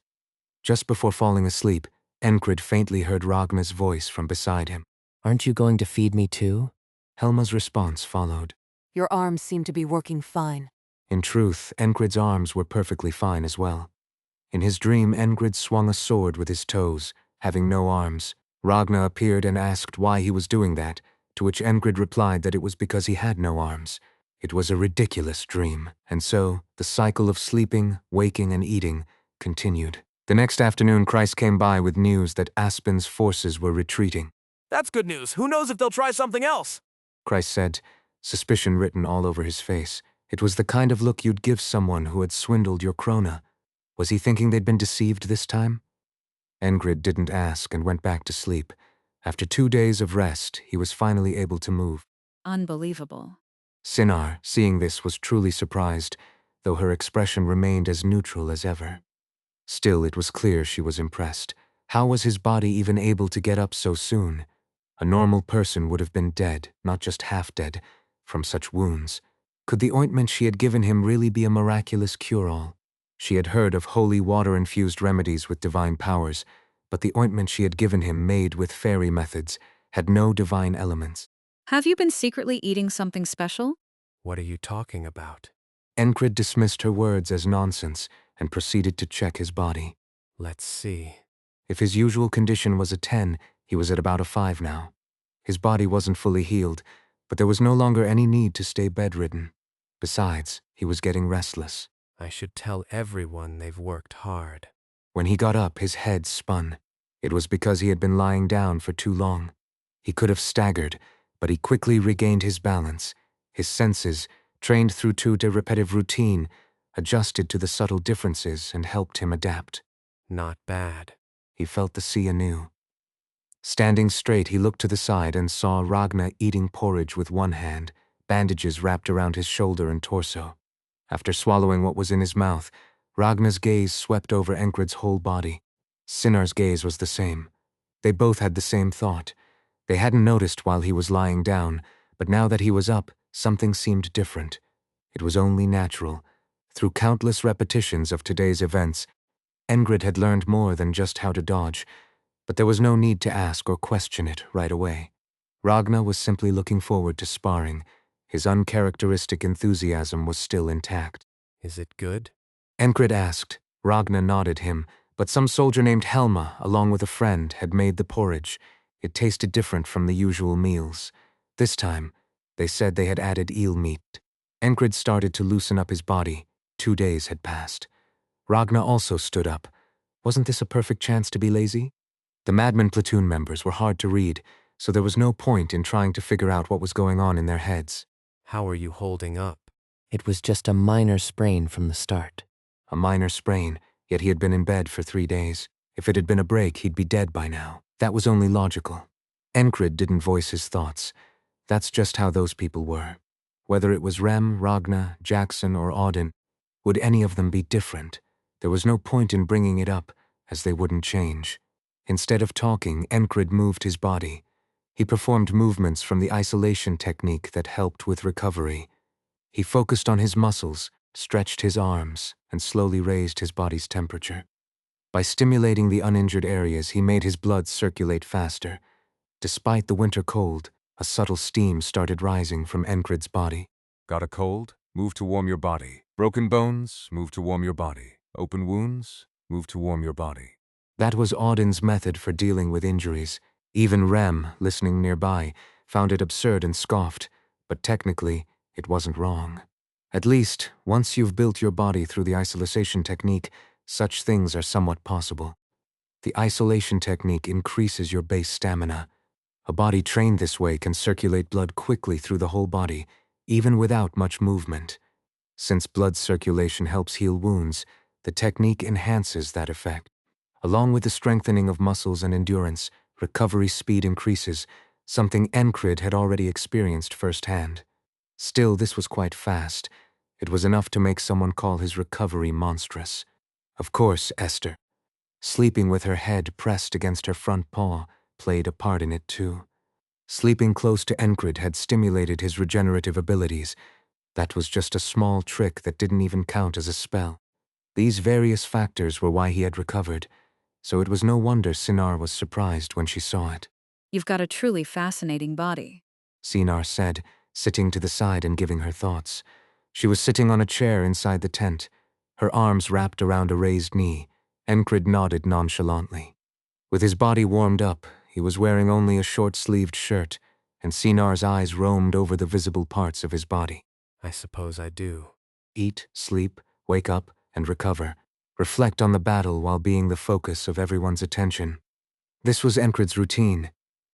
Just before falling asleep, Enkrid faintly heard Ragna's voice from beside him. Aren't you going to feed me too? Helma's response followed. Your arms seem to be working fine. In truth, Enkrid's arms were perfectly fine as well. In his dream, Enkrid swung a sword with his toes, having no arms. Ragna appeared and asked why he was doing that, to which Enkrid replied that it was because he had no arms. It was a ridiculous dream, and so the cycle of sleeping, waking, and eating continued. The next afternoon, Christ came by with news that Aspen's forces were retreating. That's good news. Who knows if they'll try something else? Christ said, suspicion written all over his face. It was the kind of look you'd give someone who had swindled your krona. Was he thinking they'd been deceived this time? Enkrid didn't ask and went back to sleep. After 2 days of rest, he was finally able to move. Unbelievable. Sinar, seeing this, was truly surprised, though her expression remained as neutral as ever. Still, it was clear she was impressed. How was his body even able to get up so soon? A normal person would have been dead, not just half dead, from such wounds. Could the ointment she had given him really be a miraculous cure-all? She had heard of holy water-infused remedies with divine powers, but the ointment she had given him, made with fairy methods, had no divine elements. Have you been secretly eating something special? What are you talking about? Enkrid dismissed her words as nonsense and proceeded to check his body. Let's see. If his usual condition was a 10, he was at about a 5 now. His body wasn't fully healed, but there was no longer any need to stay bedridden. Besides, he was getting restless. I should tell everyone they've worked hard. When he got up, his head spun. It was because he had been lying down for too long. He could have staggered, but he quickly regained his balance. His senses, trained through to repetitive routine, adjusted to the subtle differences and helped him adapt. Not bad. He felt the sea anew. Standing straight, he looked to the side and saw Ragnar eating porridge with one hand, bandages wrapped around his shoulder and torso. After swallowing what was in his mouth, Ragnar's gaze swept over Enkrid's whole body. Sinar's gaze was the same. They both had the same thought. They hadn't noticed while he was lying down, but now that he was up, something seemed different. It was only natural. Through countless repetitions of today's events, Enkrid had learned more than just how to dodge, but there was no need to ask or question it right away. Ragnar was simply looking forward to sparring. His uncharacteristic enthusiasm was still intact. Is it good? Enkrid asked. Ragnar nodded him, but some soldier named Helma, along with a friend, had made the porridge. It tasted different from the usual meals. This time, they said they had added eel meat. Enkrid started to loosen up his body. 2 days had passed. Ragnar also stood up. Wasn't this a perfect chance to be lazy? The Madman platoon members were hard to read, so there was no point in trying to figure out what was going on in their heads. How are you holding up? It was just a minor sprain from the start. A minor sprain, yet he had been in bed for 3 days. If it had been a break, he'd be dead by now. That was only logical. Enkrid didn't voice his thoughts. That's just how those people were. Whether it was Rem, Ragnar, Jackson, or Auden, would any of them be different? There was no point in bringing it up, as they wouldn't change. Instead of talking, Enkrid moved his body. He performed movements from the isolation technique that helped with recovery. He focused on his muscles, stretched his arms, and slowly raised his body's temperature. By stimulating the uninjured areas, he made his blood circulate faster. Despite the winter cold, a subtle steam started rising from Enkrid's body. Got a cold? Move to warm your body. Broken bones? Move to warm your body. Open wounds? Move to warm your body. That was Auden's method for dealing with injuries. Even Rem, listening nearby, found it absurd and scoffed, but technically, it wasn't wrong. At least, once you've built your body through the isolation technique, such things are somewhat possible. The isolation technique increases your base stamina. A body trained this way can circulate blood quickly through the whole body, even without much movement. Since blood circulation helps heal wounds, the technique enhances that effect. Along with the strengthening of muscles and endurance, recovery speed increases, something Enkrid had already experienced firsthand. Still, this was quite fast. It was enough to make someone call his recovery monstrous. Of course, Esther, sleeping with her head pressed against her front paw, played a part in it too. Sleeping close to Enkrid had stimulated his regenerative abilities. That was just a small trick that didn't even count as a spell. These various factors were why he had recovered, so it was no wonder Sinar was surprised when she saw it. You've got a truly fascinating body. Sinar said, sitting to the side and giving her thoughts. She was sitting on a chair inside the tent, her arms wrapped around a raised knee. Enkrid nodded nonchalantly. With his body warmed up, he was wearing only a short-sleeved shirt, and Sinar's eyes roamed over the visible parts of his body. I suppose I do. Eat, sleep, wake up, and recover. Reflect on the battle while being the focus of everyone's attention. This was Enkrid's routine.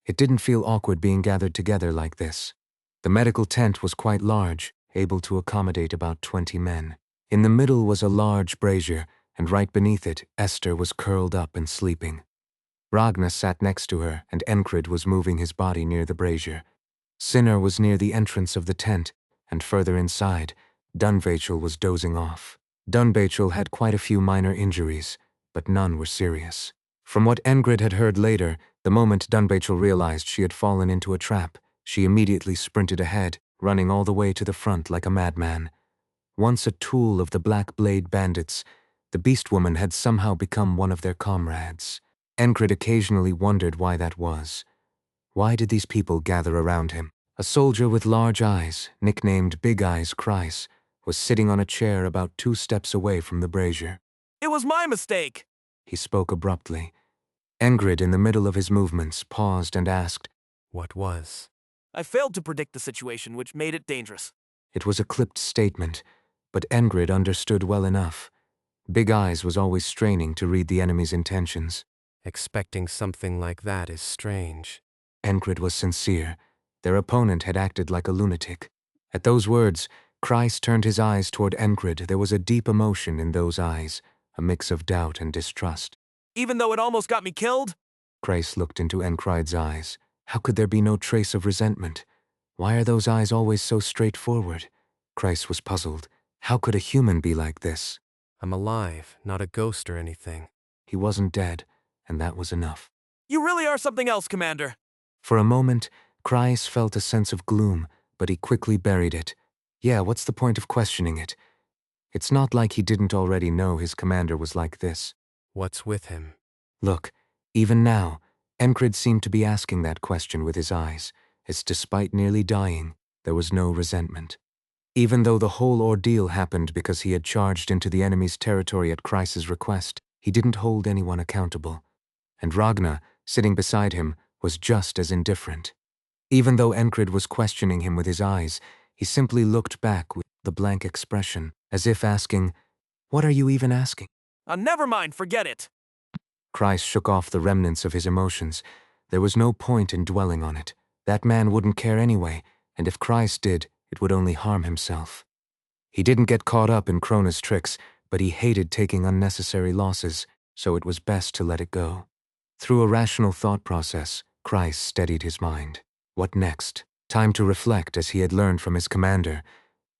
It didn't feel awkward being gathered together like this. The medical tent was quite large, able to accommodate about 20 men. In the middle was a large brazier, and right beneath it, Esther was curled up and sleeping. Ragnar sat next to her, and Enkrid was moving his body near the brazier. Sinar was near the entrance of the tent, and further inside, Dunbachel was dozing off. Dunbachel had quite a few minor injuries, but none were serious. From what Enkrid had heard later, the moment Dunbachel realized she had fallen into a trap, she immediately sprinted ahead, running all the way to the front like a madman. Once a tool of the Black Blade bandits, the Beast Woman had somehow become one of their comrades. Enkrid occasionally wondered why that was. Why did these people gather around him? A soldier with large eyes, nicknamed Big Eyes Kreis, was sitting on a chair about 2 steps away from the brazier. It was my mistake! He spoke abruptly. Enkrid, in the middle of his movements, paused and asked, What was? I failed to predict the situation, which made it dangerous. It was a clipped statement, but Enkrid understood well enough. Big Eyes was always straining to read the enemy's intentions. Expecting something like that is strange. Enkrid was sincere. Their opponent had acted like a lunatic. At those words, Kreis turned his eyes toward Enkrid. There was a deep emotion in those eyes, a mix of doubt and distrust. Even though it almost got me killed? Kreis looked into Enkrid's eyes. How could there be no trace of resentment? Why are those eyes always so straightforward? Kreis was puzzled. How could a human be like this? I'm alive, not a ghost or anything. He wasn't dead, and that was enough. You really are something else, Commander. For a moment, Kreis felt a sense of gloom, but he quickly buried it. Yeah, what's the point of questioning it? It's not like he didn't already know his commander was like this. What's with him? Look, even now, Enkrid seemed to be asking that question with his eyes, as despite nearly dying, there was no resentment. Even though the whole ordeal happened because he had charged into the enemy's territory at Kreis's request, he didn't hold anyone accountable. And Ragna, sitting beside him, was just as indifferent. Even though Enkrid was questioning him with his eyes, he simply looked back with the blank expression, as if asking, "What are you even asking?" Never mind, forget it. Kreis shook off the remnants of his emotions. There was no point in dwelling on it. That man wouldn't care anyway, and if Kreis did, it would only harm himself. He didn't get caught up in Krona's tricks, but he hated taking unnecessary losses, so it was best to let it go. Through a rational thought process, Kreis steadied his mind. What next? Time to reflect, as he had learned from his commander.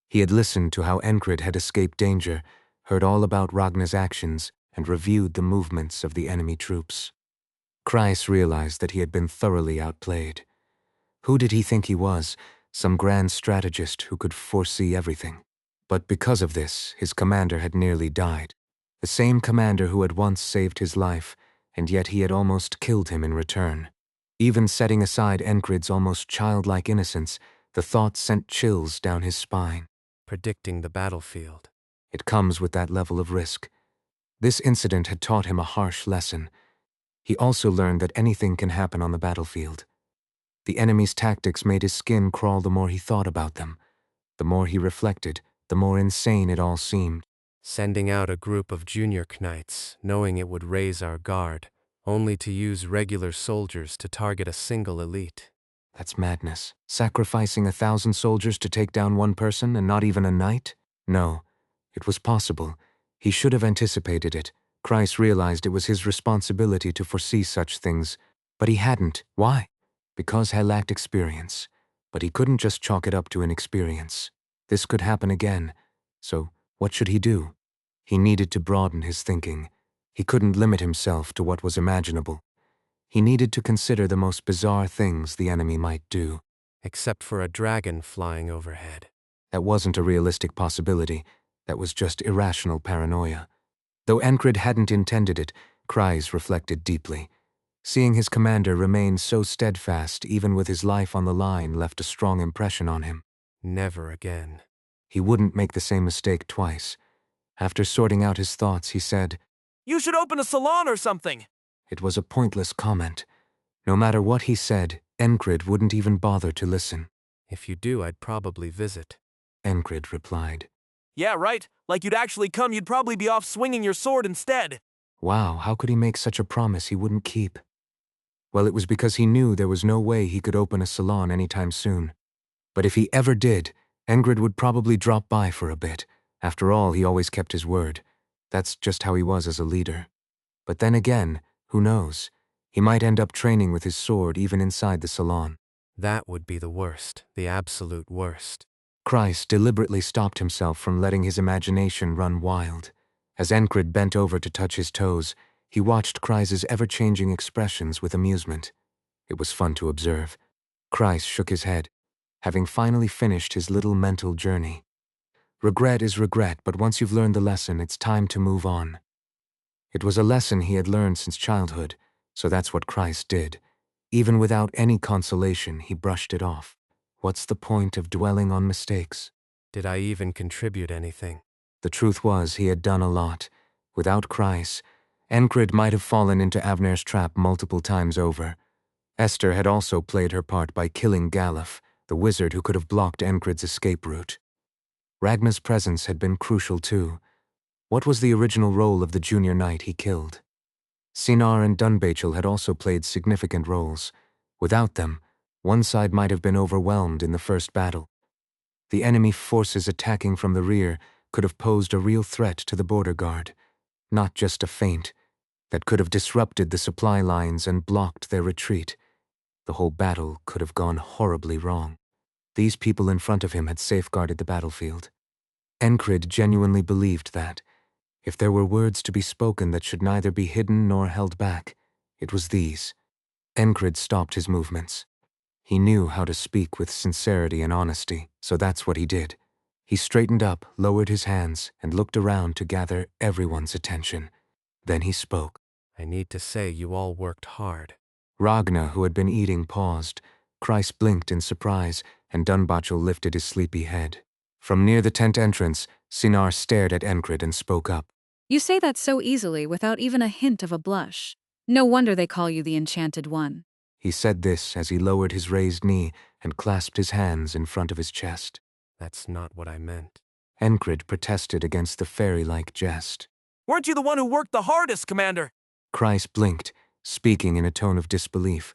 He had listened to how Enkrid had escaped danger, heard all about Ragna's actions, and reviewed the movements of the enemy troops. Kreis realized that he had been thoroughly outplayed. Who did he think he was? Some grand strategist who could foresee everything. But because of this, his commander had nearly died. The same commander who had once saved his life, and yet he had almost killed him in return. Even setting aside Enkrid's almost childlike innocence, the thought sent chills down his spine. Predicting the battlefield. It comes with that level of risk. This incident had taught him a harsh lesson. He also learned that anything can happen on the battlefield. The enemy's tactics made his skin crawl the more he thought about them. The more he reflected, the more insane it all seemed. Sending out a group of junior knights, knowing it would raise our guard, only to use regular soldiers to target a single elite. That's madness. Sacrificing 1,000 soldiers to take down one person and not even a knight? No, it was possible. He should have anticipated it. Kreis realized it was his responsibility to foresee such things, but he hadn't. Why? Because he lacked experience. But he couldn't just chalk it up to inexperience. This could happen again. So, what should he do? He needed to broaden his thinking. He couldn't limit himself to what was imaginable. He needed to consider the most bizarre things the enemy might do. Except for a dragon flying overhead. That wasn't a realistic possibility. That was just irrational paranoia. Though Enkrid hadn't intended it, Kreis reflected deeply. Seeing his commander remain so steadfast even with his life on the line left a strong impression on him. Never again. He wouldn't make the same mistake twice. After sorting out his thoughts, he said, "You should open a salon or something." It was a pointless comment. No matter what he said, Enkrid wouldn't even bother to listen. If you do, I'd probably visit. Enkrid replied. Yeah, right. Like you'd actually come, you'd probably be off swinging your sword instead. Wow, how could he make such a promise he wouldn't keep? Well, it was because he knew there was no way he could open a salon anytime soon. But if he ever did, Enkrid would probably drop by for a bit. After all, he always kept his word. That's just how he was as a leader. But then again, who knows? He might end up training with his sword even inside the salon. That would be the worst, the absolute worst. Kreis deliberately stopped himself from letting his imagination run wild. As Enkrid bent over to touch his toes, he watched Kreis's ever-changing expressions with amusement. It was fun to observe. Kreis shook his head. having finally finished his little mental journey. Regret is regret, but once you've learned the lesson, it's time to move on. It was a lesson he had learned since childhood, so that's what Christ did. Even without any consolation, he brushed it off. What's the point of dwelling on mistakes? Did I even contribute anything? The truth was, he had done a lot. Without Christ, Enkrid might have fallen into Avner's trap multiple times over. Esther had also played her part by killing Galuf, the wizard who could have blocked Enkrid's escape route. Ragna's presence had been crucial too. What was the original role of the junior knight he killed? Sinar and Dunbachel had also played significant roles. Without them, one side might have been overwhelmed in the first battle. The enemy forces attacking from the rear could have posed a real threat to the border guard, not just a feint, that could have disrupted the supply lines and blocked their retreat. The whole battle could have gone horribly wrong. These people in front of him had safeguarded the battlefield. Enkrid genuinely believed that, if there were words to be spoken that should neither be hidden nor held back, it was these. Enkrid stopped his movements. He knew how to speak with sincerity and honesty, so that's what he did. He straightened up, lowered his hands, and looked around to gather everyone's attention. Then he spoke. I need to say you all worked hard. Ragna, who had been eating, paused. Christ blinked in surprise, and Dunbachel lifted his sleepy head. From near the tent entrance, Sinar stared at Enkrid and spoke up. You say that so easily without even a hint of a blush. No wonder they call you the Enchanted One. He said this as he lowered his raised knee and clasped his hands in front of his chest. That's not what I meant. Enkrid protested against the fairy-like jest. Weren't you the one who worked the hardest, Commander? Christ blinked, speaking in a tone of disbelief.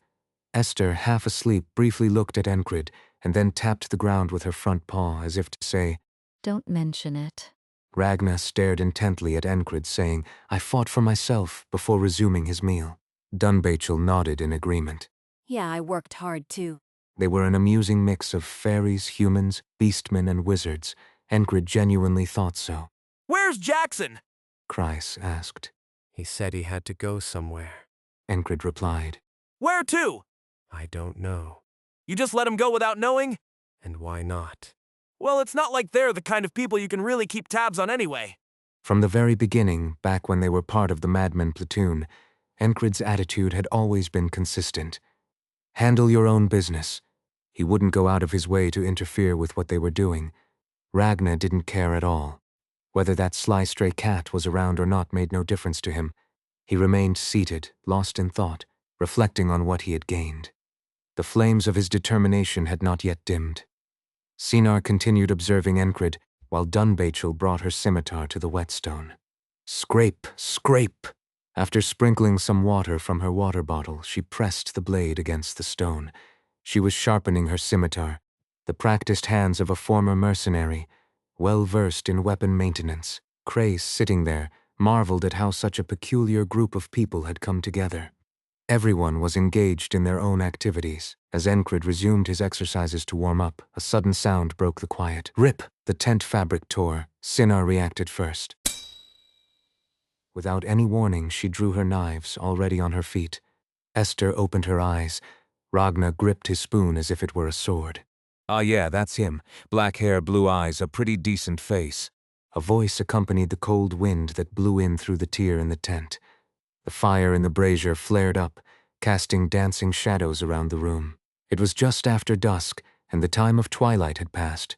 Esther, half asleep, briefly looked at Enkrid and then tapped the ground with her front paw as if to say, Don't mention it. Ragna stared intently at Enkrid, saying, I fought for myself, before resuming his meal. Dunbachel nodded in agreement. Yeah, I worked hard too. They were an amusing mix of fairies, humans, beastmen, and wizards. Enkrid genuinely thought so. Where's Jackson? Chryse asked. He said he had to go somewhere. Enkrid replied. Where to? I don't know. You just let him go without knowing? And why not? Well, it's not like they're the kind of people you can really keep tabs on anyway. From the very beginning, back when they were part of the Madmen platoon, Enkrid's attitude had always been consistent. Handle your own business. He wouldn't go out of his way to interfere with what they were doing. Ragna didn't care at all. Whether that sly stray cat was around or not made no difference to him. He remained seated, lost in thought, reflecting on what he had gained. The flames of his determination had not yet dimmed. Sinar continued observing Enkrid, while Dunbachel brought her scimitar to the whetstone. Scrape, scrape! After sprinkling some water from her water bottle, she pressed the blade against the stone. She was sharpening her scimitar, the practiced hands of a former mercenary, well-versed in weapon maintenance. Chryse, sitting there, marveled at how such a peculiar group of people had come together. Everyone was engaged in their own activities. As Enkrid resumed his exercises to warm up, a sudden sound broke the quiet. Rip! The tent fabric tore. Sinar reacted first. Without any warning, she drew her knives, already on her feet. Esther opened her eyes. Ragna gripped his spoon as if it were a sword. Ah yeah, that's him. Black hair, blue eyes, a pretty decent face. A voice accompanied the cold wind that blew in through the tier in the tent. The fire in the brazier flared up, casting dancing shadows around the room. It was just after dusk, and the time of twilight had passed.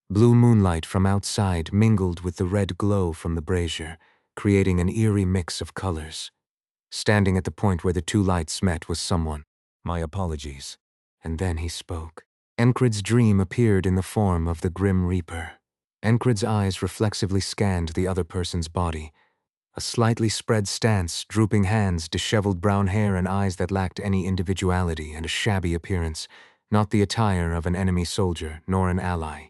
Blue moonlight from outside mingled with the red glow from the brazier, creating an eerie mix of colors. Standing at the point where the two lights met was someone. My apologies. And then he spoke. Enkrid's dream appeared in the form of the Grim Reaper. Enkrid's eyes reflexively scanned the other person's body. A slightly spread stance, drooping hands, disheveled brown hair, and eyes that lacked any individuality, and a shabby appearance, not the attire of an enemy soldier, nor an ally.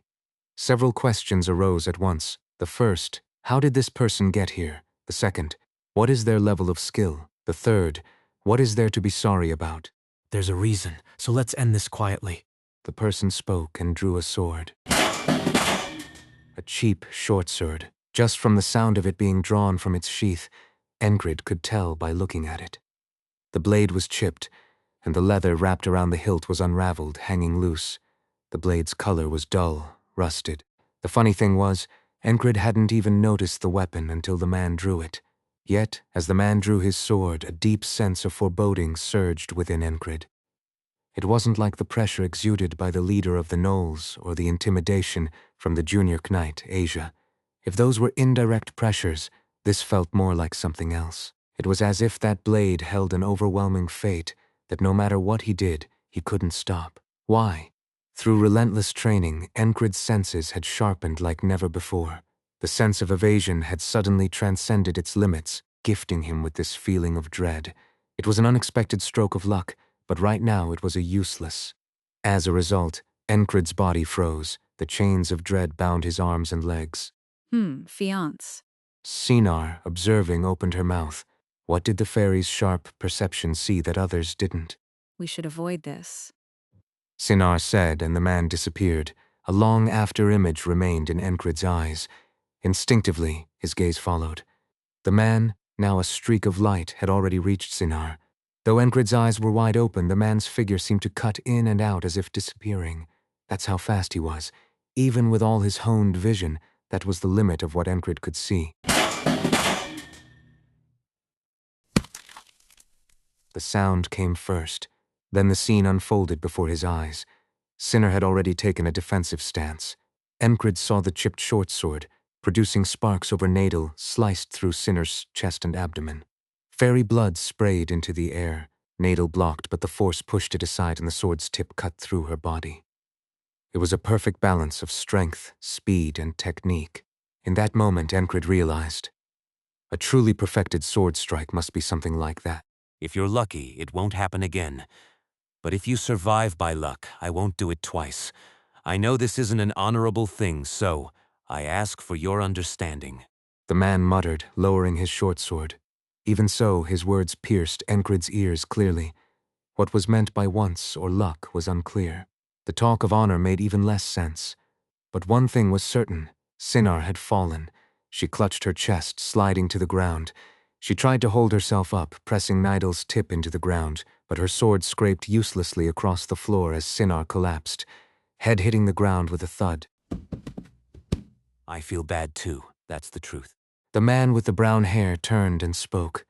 Several questions arose at once. The first, how did this person get here? The second, what is their level of skill? The third, what is there to be sorry about? There's a reason, so let's end this quietly. The person spoke and drew a sword. A cheap, short sword. Just from the sound of it being drawn from its sheath, Enkrid could tell by looking at it. The blade was chipped, and the leather wrapped around the hilt was unraveled, hanging loose. The blade's color was dull, rusted. The funny thing was, Enkrid hadn't even noticed the weapon until the man drew it. Yet, as the man drew his sword, a deep sense of foreboding surged within Enkrid. It wasn't like the pressure exuded by the leader of the gnolls or the intimidation from the junior knight, Asia. If those were indirect pressures, this felt more like something else. It was as if that blade held an overwhelming fate that no matter what he did, he couldn't stop. Why? Through relentless training, Enkrid's senses had sharpened like never before. The sense of evasion had suddenly transcended its limits, gifting him with this feeling of dread. It was an unexpected stroke of luck, but right now it was a useless. As a result, Enkrid's body froze. The chains of dread bound his arms and legs. Fiance. Sinar, observing, opened her mouth. What did the fairy's sharp perception see that others didn't? We should avoid this. Sinar said, and the man disappeared. A long after-image remained in Enkrid's eyes. Instinctively, his gaze followed. The man, now a streak of light, had already reached Sinar. Though Enkrid's eyes were wide open, the man's figure seemed to cut in and out as if disappearing. That's how fast he was. Even with all his honed vision, that was the limit of what Enkrid could see. The sound came first. Then the scene unfolded before his eyes. Sinner had already taken a defensive stance. Enkrid saw the chipped short sword, producing sparks over Nadal, sliced through Sinner's chest and abdomen. Fairy blood sprayed into the air. Nadal blocked, but the force pushed it aside and the sword's tip cut through her body. It was a perfect balance of strength, speed, and technique. In that moment, Enkrid realized. A truly perfected sword strike must be something like that. If you're lucky, it won't happen again. But if you survive by luck, I won't do it twice. I know this isn't an honorable thing, so I ask for your understanding. The man muttered, lowering his short sword. Even so, his words pierced Enkrid's ears clearly. What was meant by once or luck was unclear. The talk of honor made even less sense. But one thing was certain. Sinar had fallen. She clutched her chest, sliding to the ground. She tried to hold herself up, pressing Nidal's tip into the ground, but her sword scraped uselessly across the floor as Sinar collapsed, head hitting the ground with a thud. I feel bad too, that's the truth. The man with the brown hair turned and spoke.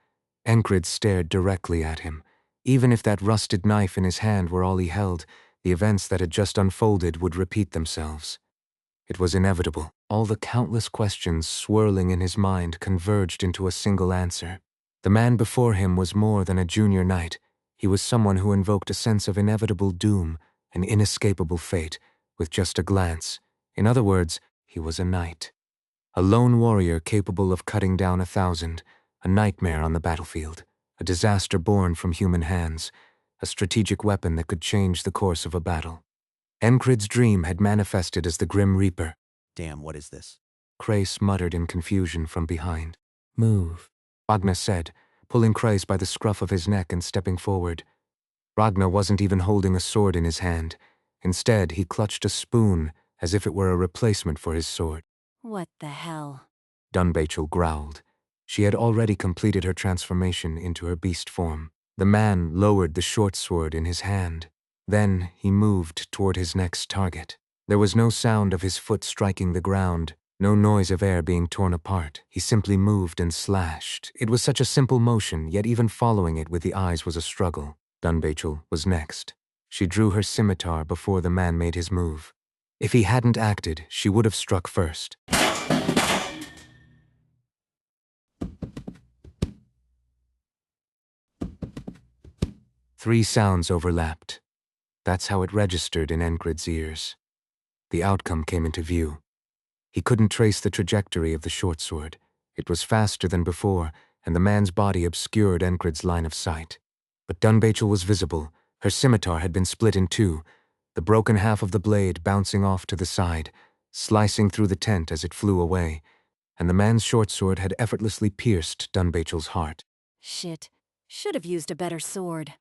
Enkrid stared directly at him. Even if that rusted knife in his hand were all he held, the events that had just unfolded would repeat themselves. It was inevitable. All the countless questions swirling in his mind converged into a single answer. The man before him was more than a junior knight. He was someone who invoked a sense of inevitable doom, an inescapable fate, with just a glance. In other words, he was a knight. A lone warrior capable of cutting down 1,000, a nightmare on the battlefield, a disaster born from human hands, a strategic weapon that could change the course of a battle. Enkrid's dream had manifested as the Grim Reaper. Damn, what is this? Krace muttered in confusion from behind. Move, Ragna said, pulling Krace by the scruff of his neck and stepping forward. Ragna wasn't even holding a sword in his hand. Instead, he clutched a spoon as if it were a replacement for his sword. What the hell? Dunbachel growled. She had already completed her transformation into her beast form. The man lowered the short sword in his hand. Then he moved toward his next target. There was no sound of his foot striking the ground, no noise of air being torn apart. He simply moved and slashed. It was such a simple motion, yet even following it with the eyes was a struggle. Dunbachel was next. She drew her scimitar before the man made his move. If he hadn't acted, she would have struck first. Three sounds overlapped. That's how it registered in Enkrid's ears. The outcome came into view. He couldn't trace the trajectory of the short sword. It was faster than before, and the man's body obscured Enkrid's line of sight. But Dunbachel was visible. Her scimitar had been split in two, the broken half of the blade bouncing off to the side, slicing through the tent as it flew away, and the man's short sword had effortlessly pierced Dunbachel's heart. Shit. Should have used a better sword.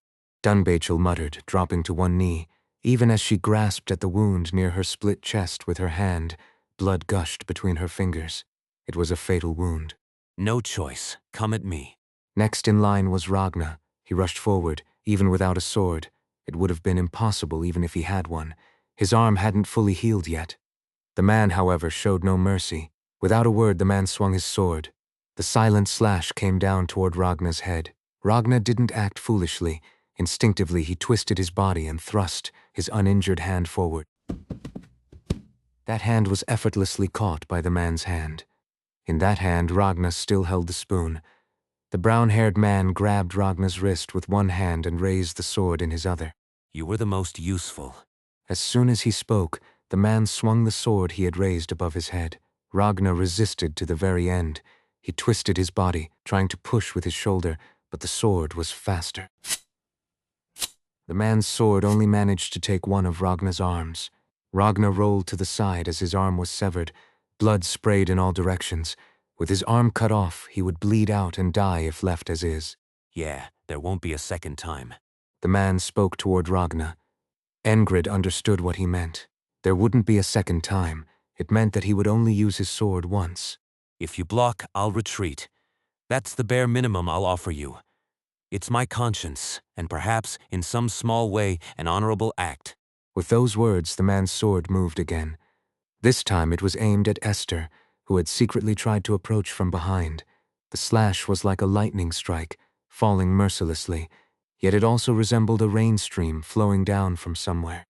Dunbachel muttered, dropping to one knee. Even as she grasped at the wound near her split chest with her hand, blood gushed between her fingers. It was a fatal wound. No choice. Come at me. Next in line was Ragna. He rushed forward, even without a sword. It would have been impossible even if he had one. His arm hadn't fully healed yet. The man, however, showed no mercy. Without a word, the man swung his sword. The silent slash came down toward Ragna's head. Ragna didn't act foolishly. Instinctively, he twisted his body and thrust his uninjured hand forward. That hand was effortlessly caught by the man's hand. In that hand, Ragna still held the spoon. The brown-haired man grabbed Ragna's wrist with one hand and raised the sword in his other. You were the most useful. As soon as he spoke, the man swung the sword he had raised above his head. Ragna resisted to the very end. He twisted his body, trying to push with his shoulder, but the sword was faster. The man's sword only managed to take one of Ragna's arms. Ragna rolled to the side as his arm was severed. Blood sprayed in all directions. With his arm cut off, he would bleed out and die if left as is. Yeah, there won't be a second time. The man spoke toward Ragna. Enkrid understood what he meant. There wouldn't be a second time. It meant that he would only use his sword once. If you block, I'll retreat. That's the bare minimum I'll offer you. It's my conscience, and perhaps, in some small way, an honorable act. With those words, the man's sword moved again. This time it was aimed at Esther, who had secretly tried to approach from behind. The slash was like a lightning strike, falling mercilessly, yet it also resembled a rain stream flowing down from somewhere.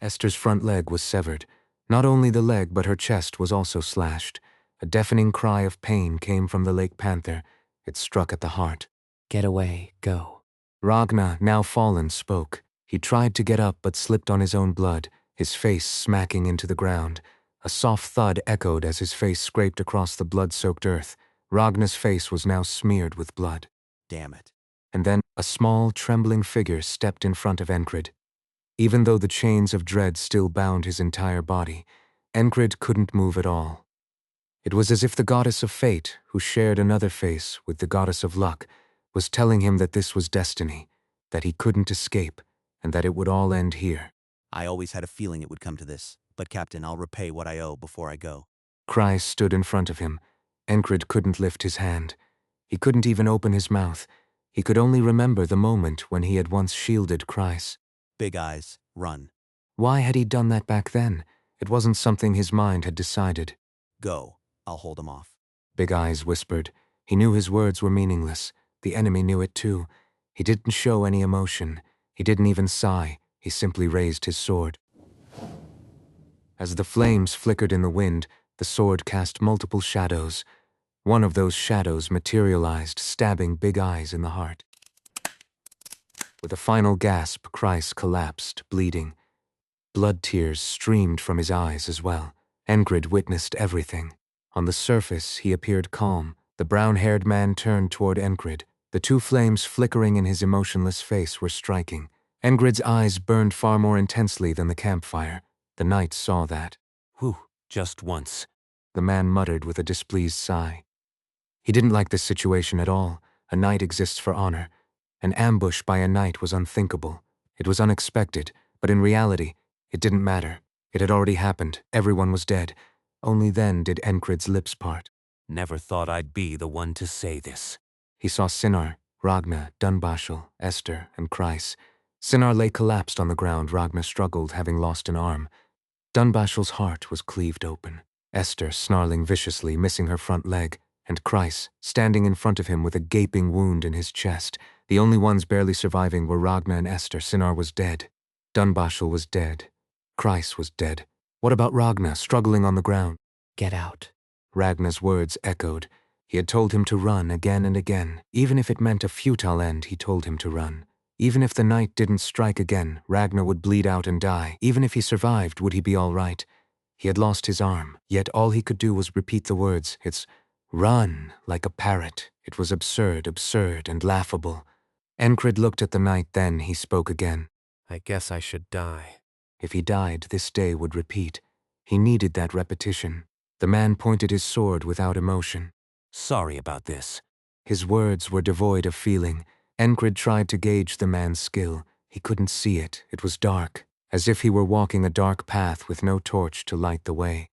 Esther's front leg was severed. Not only the leg, but her chest was also slashed. A deafening cry of pain came from the lake panther. It struck at the heart. Get away, go. Ragna, now fallen, spoke. He tried to get up but slipped on his own blood, his face smacking into the ground. A soft thud echoed as his face scraped across the blood-soaked earth. Ragna's face was now smeared with blood. Damn it. And then a small, trembling figure stepped in front of Enkrid. Even though the chains of dread still bound his entire body, Enkrid couldn't move at all. It was as if the goddess of fate, who shared another face with the goddess of luck, was telling him that this was destiny, that he couldn't escape, and that it would all end here. I always had a feeling it would come to this, but Captain, I'll repay what I owe before I go. Chryse stood in front of him. Enkrid couldn't lift his hand. He couldn't even open his mouth. He could only remember the moment when he had once shielded Chryse. Big Eyes, run. Why had he done that back then? It wasn't something his mind had decided. Go. I'll hold him off. Big Eyes whispered. He knew his words were meaningless. The enemy knew it too. He didn't show any emotion. He didn't even sigh. He simply raised his sword. As the flames flickered in the wind, the sword cast multiple shadows. One of those shadows materialized, stabbing Big Eyes in the heart. With a final gasp, Chryse collapsed, bleeding. Blood tears streamed from his eyes as well. Enkrid witnessed everything. On the surface, he appeared calm. The brown-haired man turned toward Enkrid. The two flames flickering in his emotionless face were striking. Enkrid's eyes burned far more intensely than the campfire. The knight saw that. Whew, just once. The man muttered with a displeased sigh. He didn't like this situation at all. A knight exists for honor. An ambush by a knight was unthinkable. It was unexpected, but in reality, it didn't matter. It had already happened. Everyone was dead. Only then did Enkrid's lips part. Never thought I'd be the one to say this. He saw Sinar, Ragna, Dunbashel, Esther, and Chryse. Sinar lay collapsed on the ground. Ragna struggled, having lost an arm. Dunbashel's heart was cleaved open. Esther snarling viciously, missing her front leg, and Chryse standing in front of him with a gaping wound in his chest. The only ones barely surviving were Ragna and Esther. Sinar was dead. Dunbashel was dead. Chryse was dead. What about Ragna, struggling on the ground? Get out. Ragna's words echoed. He had told him to run again and again. Even if it meant a futile end, he told him to run. Even if the knight didn't strike again, Ragna would bleed out and die. Even if he survived, would he be all right? He had lost his arm, yet all he could do was repeat the words. It's run, like a parrot. It was absurd, absurd, and laughable. Enkrid looked at the knight, then he spoke again. I guess I should die. If he died, this day would repeat. He needed that repetition. The man pointed his sword without emotion. Sorry about this. His words were devoid of feeling. Enkrid tried to gauge the man's skill. He couldn't see it. It was dark, as if he were walking a dark path with no torch to light the way.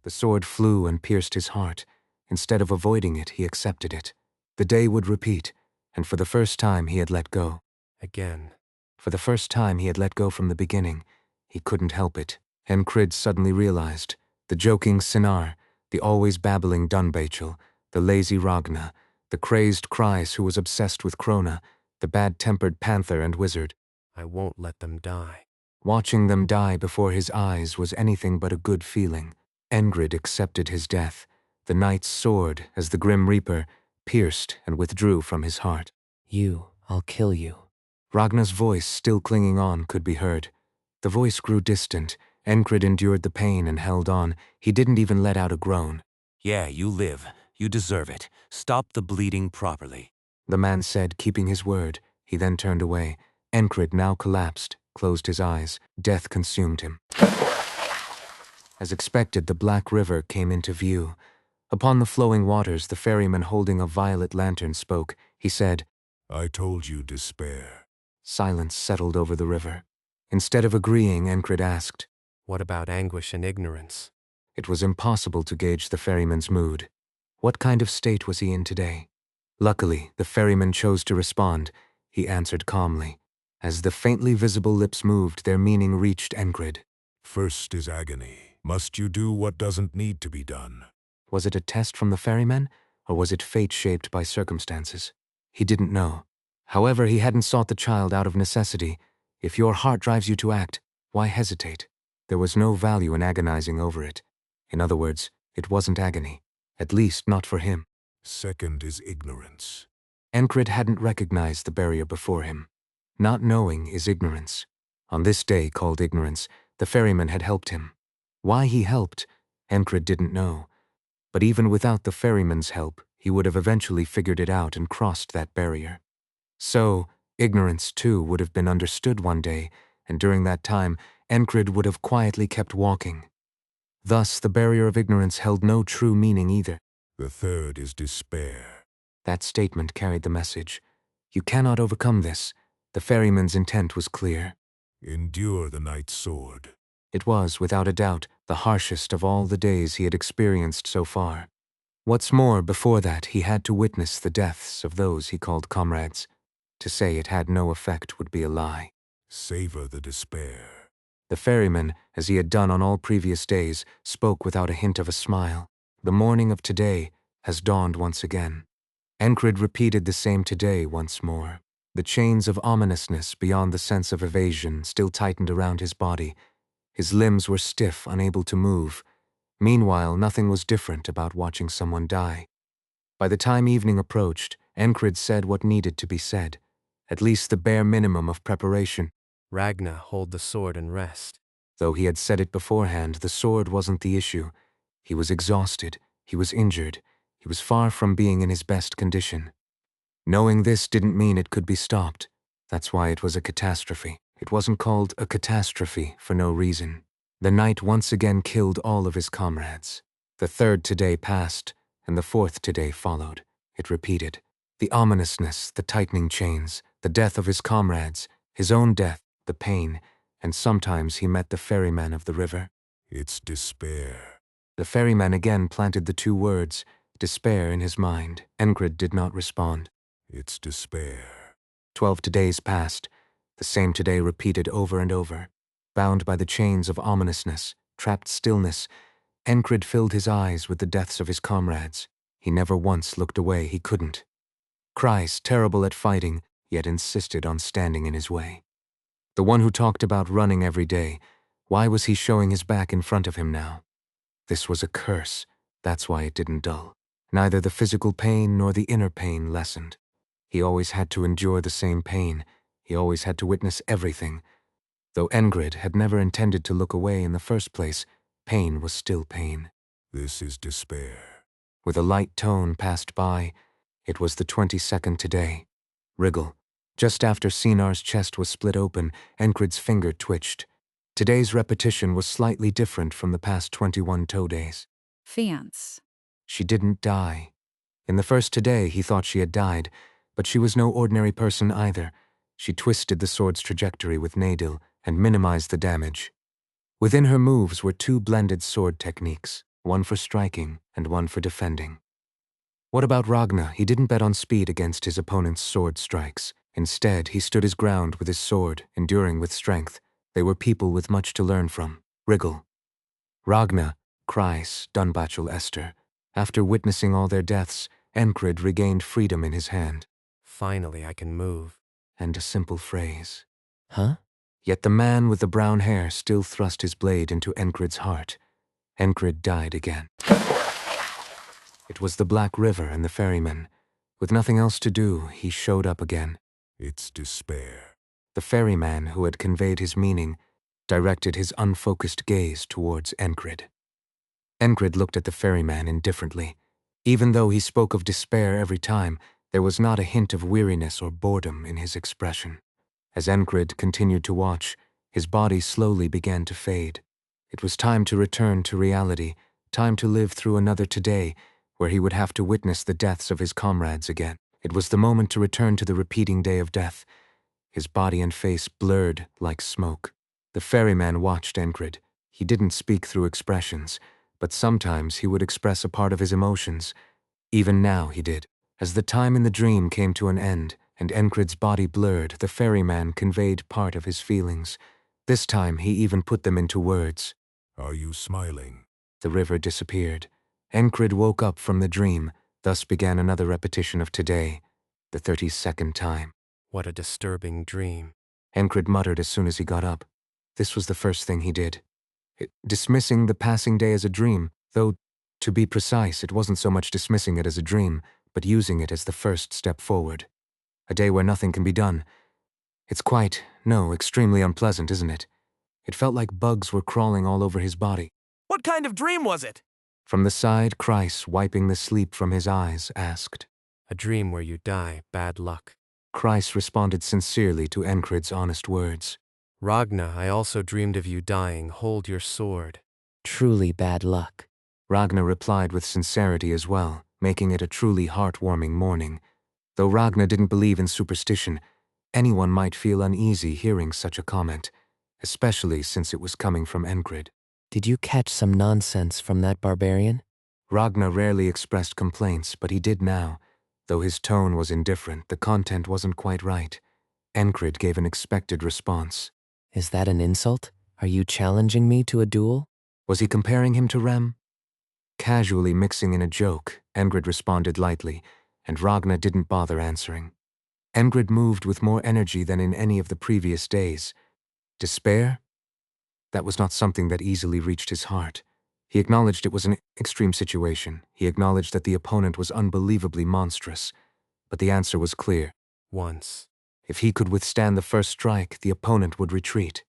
The sword flew and pierced his heart. Instead of avoiding it, he accepted it. The day would repeat, and for the first time he had let go. Again. For the first time he had let go from the beginning. He couldn't help it. Enkrid suddenly realized. The joking Sinar, the always babbling Dunbachel, the lazy Ragna, the crazed Kreis who was obsessed with Krona, the bad-tempered Panther and Wizard. I won't let them die. Watching them die before his eyes was anything but a good feeling. Enkrid accepted his death. The knight's sword, as the Grim Reaper, pierced and withdrew from his heart. I'll kill you. Ragna's voice, still clinging on, could be heard. The voice grew distant. Enkrid endured the pain and held on. He didn't even let out a groan. Yeah, you live. You deserve it. Stop the bleeding properly. The man said, keeping his word. He then turned away. Enkrid now collapsed, closed his eyes. Death consumed him. As expected, the black river came into view. Upon the flowing waters, the ferryman holding a violet lantern spoke. He said, I told you despair. Silence settled over the river. Instead of agreeing, Enkrid asked, What about anguish and ignorance? It was impossible to gauge the ferryman's mood. What kind of state was he in today? Luckily, the ferryman chose to respond. He answered calmly. As the faintly visible lips moved, their meaning reached Enkrid. First is agony. Must you do what doesn't need to be done? Was it a test from the ferryman, or was it fate shaped by circumstances? He didn't know. However, he hadn't sought the child out of necessity. If your heart drives you to act, why hesitate? There was no value in agonizing over it. In other words, it wasn't agony. At least not for him. Second is ignorance. Enkrid hadn't recognized the barrier before him. Not knowing is ignorance. On this day called ignorance, the ferryman had helped him. Why he helped, Enkrid didn't know. But even without the ferryman's help, he would have eventually figured it out and crossed that barrier. So, ignorance too would have been understood one day, and during that time, Enkrid would have quietly kept walking. Thus, the barrier of ignorance held no true meaning either. The third is despair. That statement carried the message. You cannot overcome this. The ferryman's intent was clear. Endure the knight's sword. It was, without a doubt, the harshest of all the days he had experienced so far. What's more, before that, he had to witness the deaths of those he called comrades. To say it had no effect would be a lie. Savor the despair. The ferryman, as he had done on all previous days, spoke without a hint of a smile. The morning of today has dawned once again. Enkrid repeated the same today once more. The chains of ominousness beyond the sense of evasion still tightened around his body. His limbs were stiff, unable to move. Meanwhile, nothing was different about watching someone die. By the time evening approached, Enkrid said what needed to be said. At least the bare minimum of preparation. Ragna, hold the sword and rest. Though he had said it beforehand, the sword wasn't the issue. He was exhausted. He was injured. He was far from being in his best condition. Knowing this didn't mean it could be stopped. That's why it was a catastrophe. It wasn't called a catastrophe for no reason. The knight once again killed all of his comrades. The third today passed, and the fourth today followed. It repeated. The ominousness, the tightening chains, the death of his comrades, his own death, the pain, and sometimes he met the ferryman of the river. It's despair. The ferryman again planted the two words, despair, in his mind. Enkrid did not respond. It's despair. 12 days passed, the same today repeated over and over. Bound by the chains of ominousness, trapped stillness, Enkrid filled his eyes with the deaths of his comrades. He never once looked away. He couldn't. Kreis, terrible at fighting, yet insisted on standing in his way. The one who talked about running every day, why was he showing his back in front of him now? This was a curse. That's why it didn't dull. Neither the physical pain nor the inner pain lessened. He always had to endure the same pain. He always had to witness everything. Though Enkrid had never intended to look away in the first place, pain was still pain. This is despair. With a light tone passed by, it was the 22nd today. Wriggle. Just after Sinar's chest was split open, Enkrid's finger twitched. Today's repetition was slightly different from the past 21 toe days. Fiance. She didn't die. In the first today, he thought she had died, but she was no ordinary person either. She twisted the sword's trajectory with Nadil and minimized the damage. Within her moves were two blended sword techniques, one for striking and one for defending. What about Ragna? He didn't bet on speed against his opponent's sword strikes. Instead, he stood his ground with his sword, enduring with strength. They were people with much to learn from. Wriggle, Ragna, Kreis, Dunbachel, Esther. After witnessing all their deaths, Enkrid regained freedom in his hand. Finally, I can move. And a simple phrase. Huh? Yet the man with the brown hair still thrust his blade into Enkrid's heart. Enkrid died again. It was the Black River and the ferryman. With nothing else to do, he showed up again. It's despair. The ferryman, who had conveyed his meaning, directed his unfocused gaze towards Enkrid. Enkrid looked at the ferryman indifferently. Even though he spoke of despair every time, there was not a hint of weariness or boredom in his expression. As Enkrid continued to watch, his body slowly began to fade. It was time to return to reality, time to live through another today, where he would have to witness the deaths of his comrades again. It was the moment to return to the repeating day of death. His body and face blurred like smoke. The ferryman watched Enkrid. He didn't speak through expressions, but sometimes he would express a part of his emotions. Even now he did. As the time in the dream came to an end, and Enkrid's body blurred, the ferryman conveyed part of his feelings. This time he even put them into words. Are you smiling? The river disappeared. Enkrid woke up from the dream. Thus began another repetition of today, the 32nd time. What a disturbing dream. Enkrid muttered as soon as he got up. This was the first thing he did. Dismissing the passing day as a dream, though, to be precise, it wasn't so much dismissing it as a dream, but using it as the first step forward. A day where nothing can be done. It's quite, no, extremely unpleasant, isn't it? It felt like bugs were crawling all over his body. What kind of dream was it? From the side, Kreis, wiping the sleep from his eyes, asked. A dream where you die, bad luck. Kreis responded sincerely to Enkrid's honest words. Ragna, I also dreamed of you dying. Hold your sword. Truly bad luck. Ragna replied with sincerity as well, making it a truly heartwarming morning. Though Ragna didn't believe in superstition, anyone might feel uneasy hearing such a comment, especially since it was coming from Enkrid. Did you catch some nonsense from that barbarian? Ragna rarely expressed complaints, but he did now. Though his tone was indifferent, the content wasn't quite right. Enkrid gave an expected response. Is that an insult? Are you challenging me to a duel? Was he comparing him to Rem? Casually mixing in a joke, Enkrid responded lightly, and Ragna didn't bother answering. Enkrid moved with more energy than in any of the previous days. Despair? That was not something that easily reached his heart. He acknowledged it was an extreme situation. He acknowledged that the opponent was unbelievably monstrous. But the answer was clear. Once. If he could withstand the first strike, the opponent would retreat.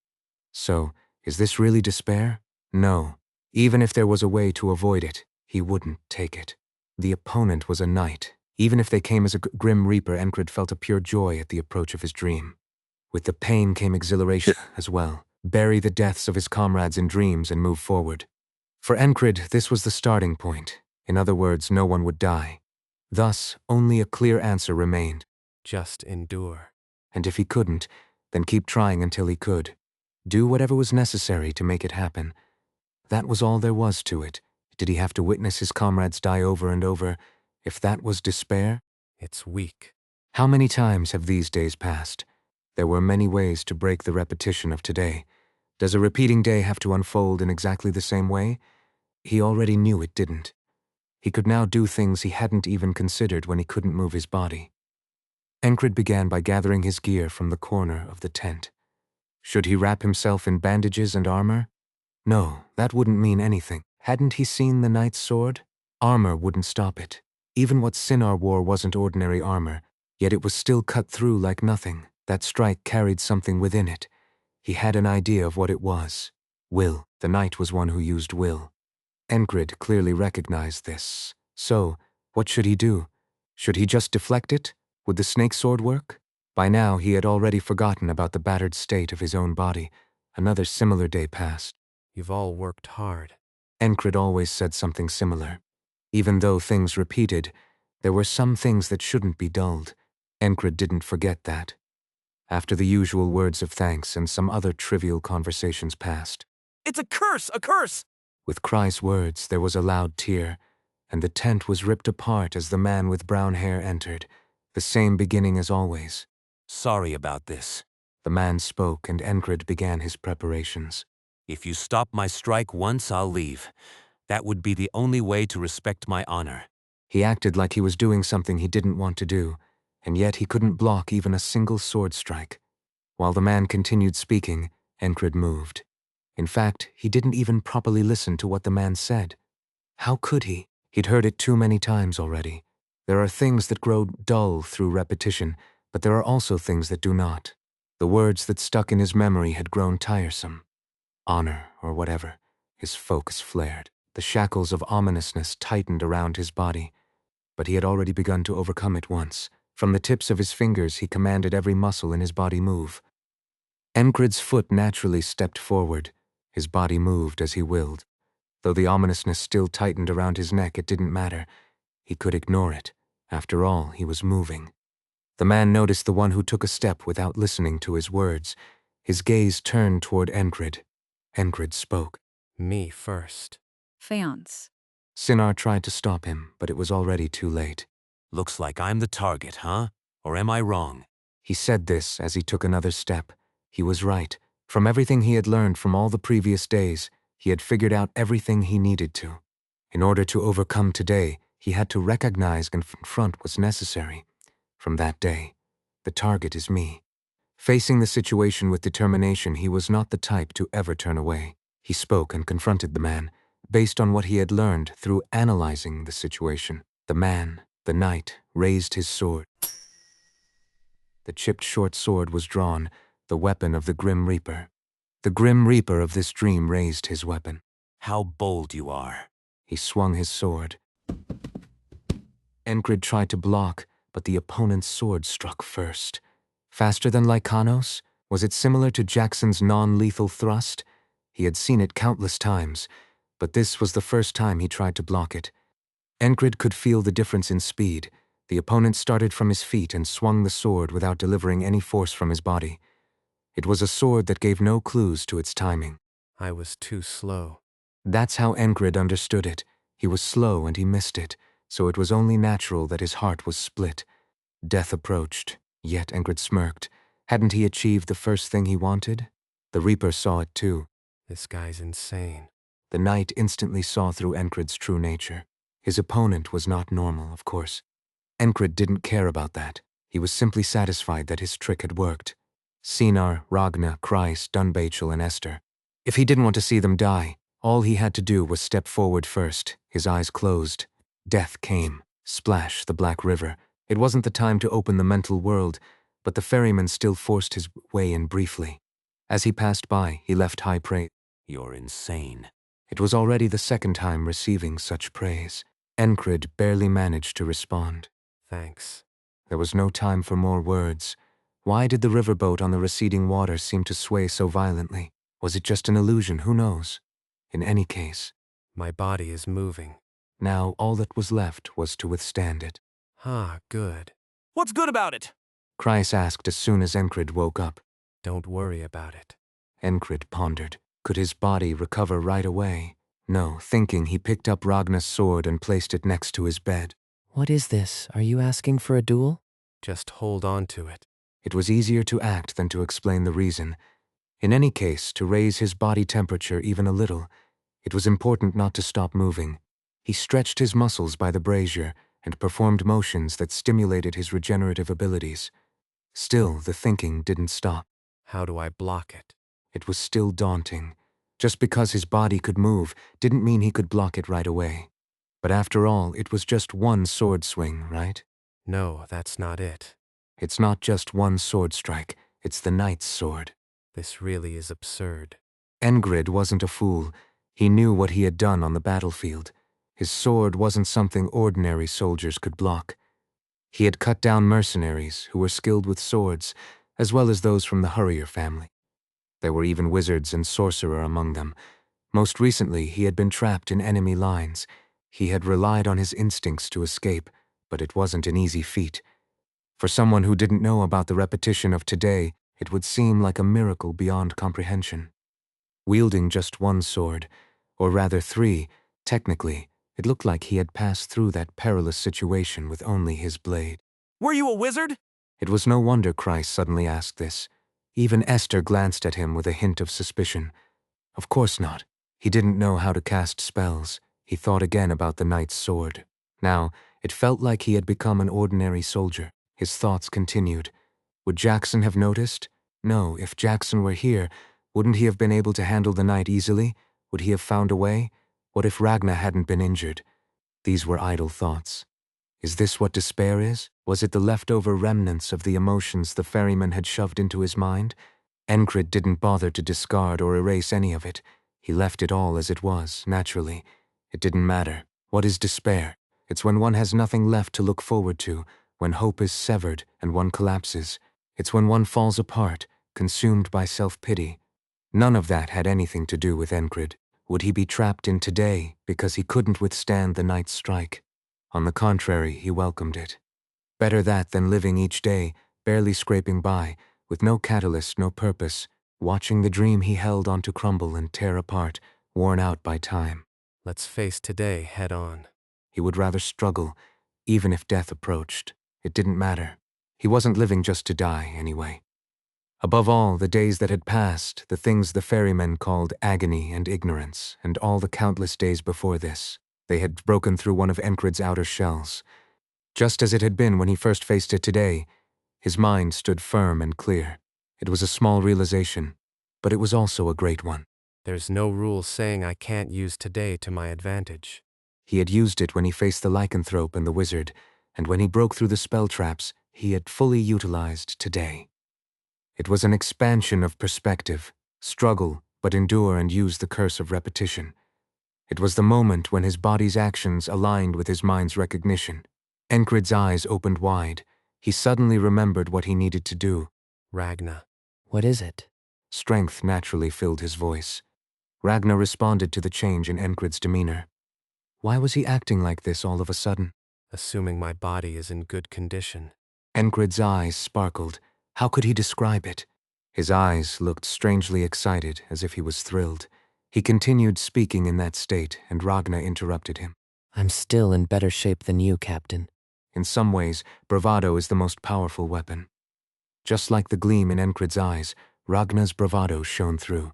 So, is this really despair? No. Even if there was a way to avoid it, he wouldn't take it. The opponent was a knight. Even if they came as a grim reaper, Enkrid felt a pure joy at the approach of his dream. With the pain came exhilaration as well. Bury the deaths of his comrades in dreams and move forward. For Enkrid, this was the starting point. In other words, no one would die. Thus, only a clear answer remained. Just endure. And if he couldn't, then keep trying until he could. Do whatever was necessary to make it happen. That was all there was to it. Did he have to witness his comrades die over and over? If that was despair? It's weak. How many times have these days passed? There were many ways to break the repetition of today. Does a repeating day have to unfold in exactly the same way? He already knew it didn't. He could now do things he hadn't even considered when he couldn't move his body. Enkrid began by gathering his gear from the corner of the tent. Should he wrap himself in bandages and armor? No, that wouldn't mean anything. Hadn't he seen the knight's sword? Armor wouldn't stop it. Even what Sinar wore wasn't ordinary armor, yet it was still cut through like nothing. That strike carried something within it. He had an idea of what it was. Will. The knight was one who used will. Enkrid clearly recognized this. So, what should he do? Should he just deflect it? Would the snake sword work? By now, he had already forgotten about the battered state of his own body. Another similar day passed. You've all worked hard. Enkrid always said something similar. Even though things repeated, there were some things that shouldn't be dulled. Enkrid didn't forget that. After the usual words of thanks and some other trivial conversations passed. It's a curse! A curse! With Kreis' words, there was a loud tear, and the tent was ripped apart as the man with brown hair entered, the same beginning as always. Sorry about this. The man spoke, and Enkrid began his preparations. If you stop my strike once, I'll leave. That would be the only way to respect my honor. He acted like he was doing something he didn't want to do, and yet he couldn't block even a single sword strike. While the man continued speaking, Enkrid moved. In fact, he didn't even properly listen to what the man said. How could he? He'd heard it too many times already. There are things that grow dull through repetition, but there are also things that do not. The words that stuck in his memory had grown tiresome. Honor, or whatever. His focus flared. The shackles of ominousness tightened around his body. But he had already begun to overcome it once. From the tips of his fingers, he commanded every muscle in his body move. Enkrid's foot naturally stepped forward. His body moved as he willed. Though the ominousness still tightened around his neck, it didn't matter. He could ignore it. After all, he was moving. The man noticed the one who took a step without listening to his words. His gaze turned toward Enkrid. Enkrid spoke. Me first. Faience. Sinar tried to stop him, but it was already too late. Looks like I'm the target, huh? Or am I wrong? He said this as he took another step. He was right. From everything he had learned from all the previous days, he had figured out everything he needed to. In order to overcome today, he had to recognize and confront what's necessary. From that day, the target is me. Facing the situation with determination, he was not the type to ever turn away. He spoke and confronted the man, based on what he had learned through analyzing the situation. The man, the knight, raised his sword. The chipped short sword was drawn, the weapon of the Grim Reaper. The Grim Reaper of this dream raised his weapon. How bold you are. He swung his sword. Enkrid tried to block, but the opponent's sword struck first. Faster than Lycanos? Was it similar to Jackson's non-lethal thrust? He had seen it countless times, but this was the first time he tried to block it. Enkrid could feel the difference in speed. The opponent started from his feet and swung the sword without delivering any force from his body. It was a sword that gave no clues to its timing. I was too slow. That's how Enkrid understood it. He was slow and he missed it, so it was only natural that his heart was split. Death approached, yet Enkrid smirked. Hadn't he achieved the first thing he wanted? The Reaper saw it too. This guy's insane. The knight instantly saw through Enkrid's true nature. His opponent was not normal, of course. Enkrid didn't care about that. He was simply satisfied that his trick had worked. Sinar, Ragna, Kreis, Dunbachel, and Esther. If he didn't want to see them die, all he had to do was step forward first, his eyes closed. Death came. Splash, the Black River. It wasn't the time to open the mental world, but the ferryman still forced his way in briefly. As he passed by, he left high praise. You're insane. It was already the second time receiving such praise. Enkrid barely managed to respond. Thanks. There was no time for more words. Why did the riverboat on the receding water seem to sway so violently? Was it just an illusion? Who knows? In any case, my body is moving. Now all that was left was to withstand it. Ah, good. What's good about it? Kreis asked as soon as Enkrid woke up. Don't worry about it. Enkrid pondered. Could his body recover right away? No, thinking, he picked up Ragna's sword and placed it next to his bed. What is this? Are you asking for a duel? Just hold on to it. It was easier to act than to explain the reason. In any case, to raise his body temperature even a little, it was important not to stop moving. He stretched his muscles by the brazier and performed motions that stimulated his regenerative abilities. Still, the thinking didn't stop. How do I block it? It was still daunting. Just because his body could move didn't mean he could block it right away. But after all, it was just one sword swing, right? No, that's not it. It's not just one sword strike, it's the knight's sword. This really is absurd. Enkrid wasn't a fool. He knew what he had done on the battlefield. His sword wasn't something ordinary soldiers could block. He had cut down mercenaries who were skilled with swords, as well as those from the Hurrier family. There were even wizards and sorcerer among them. Most recently, he had been trapped in enemy lines. He had relied on his instincts to escape, but it wasn't an easy feat. For someone who didn't know about the repetition of today, it would seem like a miracle beyond comprehension. Wielding just one sword, or rather 3, technically, it looked like he had passed through that perilous situation with only his blade. Were you a wizard? It was no wonder Christ suddenly asked this. Even Esther glanced at him with a hint of suspicion. Of course not. He didn't know how to cast spells. He thought again about the knight's sword. Now, it felt like he had become an ordinary soldier. His thoughts continued. Would Jackson have noticed? No, if Jackson were here, wouldn't he have been able to handle the knight easily? Would he have found a way? What if Ragna hadn't been injured? These were idle thoughts. Is this what despair is? Was it the leftover remnants of the emotions the ferryman had shoved into his mind? Enkrid didn't bother to discard or erase any of it. He left it all as it was, naturally. It didn't matter. What is despair? It's when one has nothing left to look forward to, when hope is severed and one collapses. It's when one falls apart, consumed by self-pity. None of that had anything to do with Enkrid. Would he be trapped in today because he couldn't withstand the night's strike? On the contrary, he welcomed it. Better that than living each day, barely scraping by, with no catalyst, no purpose, watching the dream he held on to crumble and tear apart, worn out by time. Let's face today head on. He would rather struggle, even if death approached. It didn't matter. He wasn't living just to die, anyway. Above all, the days that had passed, the things the ferrymen called agony and ignorance, and all the countless days before this, they had broken through one of Enkrid's outer shells. Just as it had been when he first faced it today, his mind stood firm and clear. It was a small realization, but it was also a great one. There's no rule saying I can't use today to my advantage. He had used it when he faced the lycanthrope and the wizard, and when he broke through the spell traps, he had fully utilized today. It was an expansion of perspective, struggle, but endure and use the curse of repetition. It was the moment when his body's actions aligned with his mind's recognition. Enkrid's eyes opened wide. He suddenly remembered what he needed to do. Ragna. What is it? Strength naturally filled his voice. Ragna responded to the change in Enkrid's demeanor. Why was he acting like this all of a sudden? Assuming my body is in good condition. Enkrid's eyes sparkled. How could he describe it? His eyes looked strangely excited, as if he was thrilled. He continued speaking in that state, and Ragna interrupted him. I'm still in better shape than you, Captain. In some ways, bravado is the most powerful weapon. Just like the gleam in Enkrid's eyes, Ragna's bravado shone through.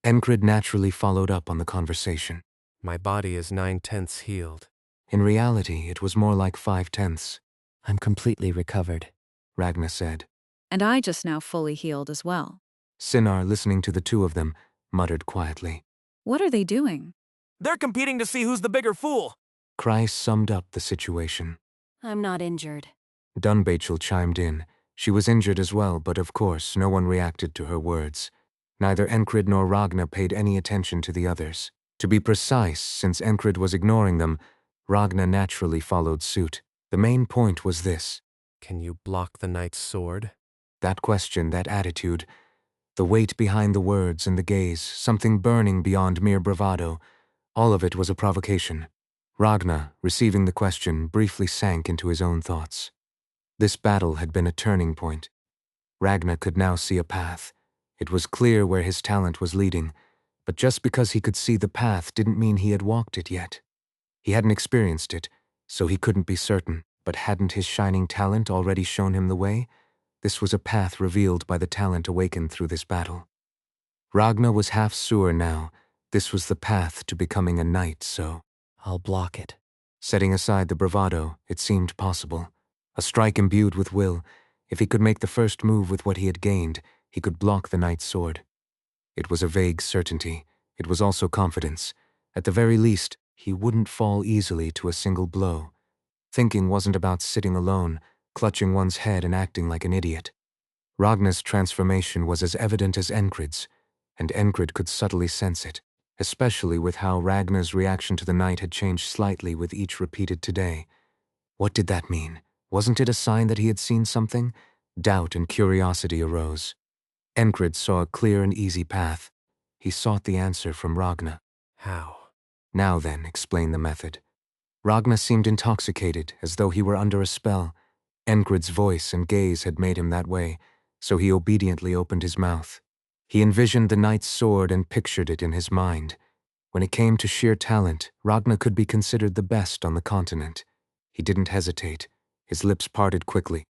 Enkrid naturally followed up on the conversation. My body is 9/10 healed. In reality, it was more like 5/10. I'm completely recovered, Ragna said. And I just now fully healed as well. Sinar, listening to the two of them, muttered quietly. What are they doing? They're competing to see who's the bigger fool. Christ summed up the situation. I'm not injured. Dunbachel chimed in. She was injured as well, but of course no one reacted to her words. Neither Enkrid nor Ragna paid any attention to the others. To be precise, since Enkrid was ignoring them, Ragna naturally followed suit. The main point was this. Can you block the knight's sword? That question, that attitude, the weight behind the words and the gaze, something burning beyond mere bravado, all of it was a provocation. Ragna, receiving the question, briefly sank into his own thoughts. This battle had been a turning point. Ragna could now see a path. It was clear where his talent was leading, but just because he could see the path didn't mean he had walked it yet. He hadn't experienced it, so he couldn't be certain, but hadn't his shining talent already shown him the way? This was a path revealed by the talent awakened through this battle. Ragna was half sure now. This was the path to becoming a knight, so... I'll block it. Setting aside the bravado, it seemed possible. A strike imbued with will. If he could make the first move with what he had gained, he could block the knight's sword. It was a vague certainty. It was also confidence. At the very least, he wouldn't fall easily to a single blow. Thinking wasn't about sitting alone, clutching one's head and acting like an idiot. Ragna's transformation was as evident as Enkrid's, and Enkrid could subtly sense it, especially with how Ragna's reaction to the knight had changed slightly with each repeated today. What did that mean? Wasn't it a sign that he had seen something? Doubt and curiosity arose. Enkrid saw a clear and easy path. He sought the answer from Ragna. How? Now then, explain the method. Ragna seemed intoxicated, as though he were under a spell. Enkrid's voice and gaze had made him that way, so he obediently opened his mouth. He envisioned the knight's sword and pictured it in his mind. When it came to sheer talent, Ragna could be considered the best on the continent. He didn't hesitate. His lips parted quickly.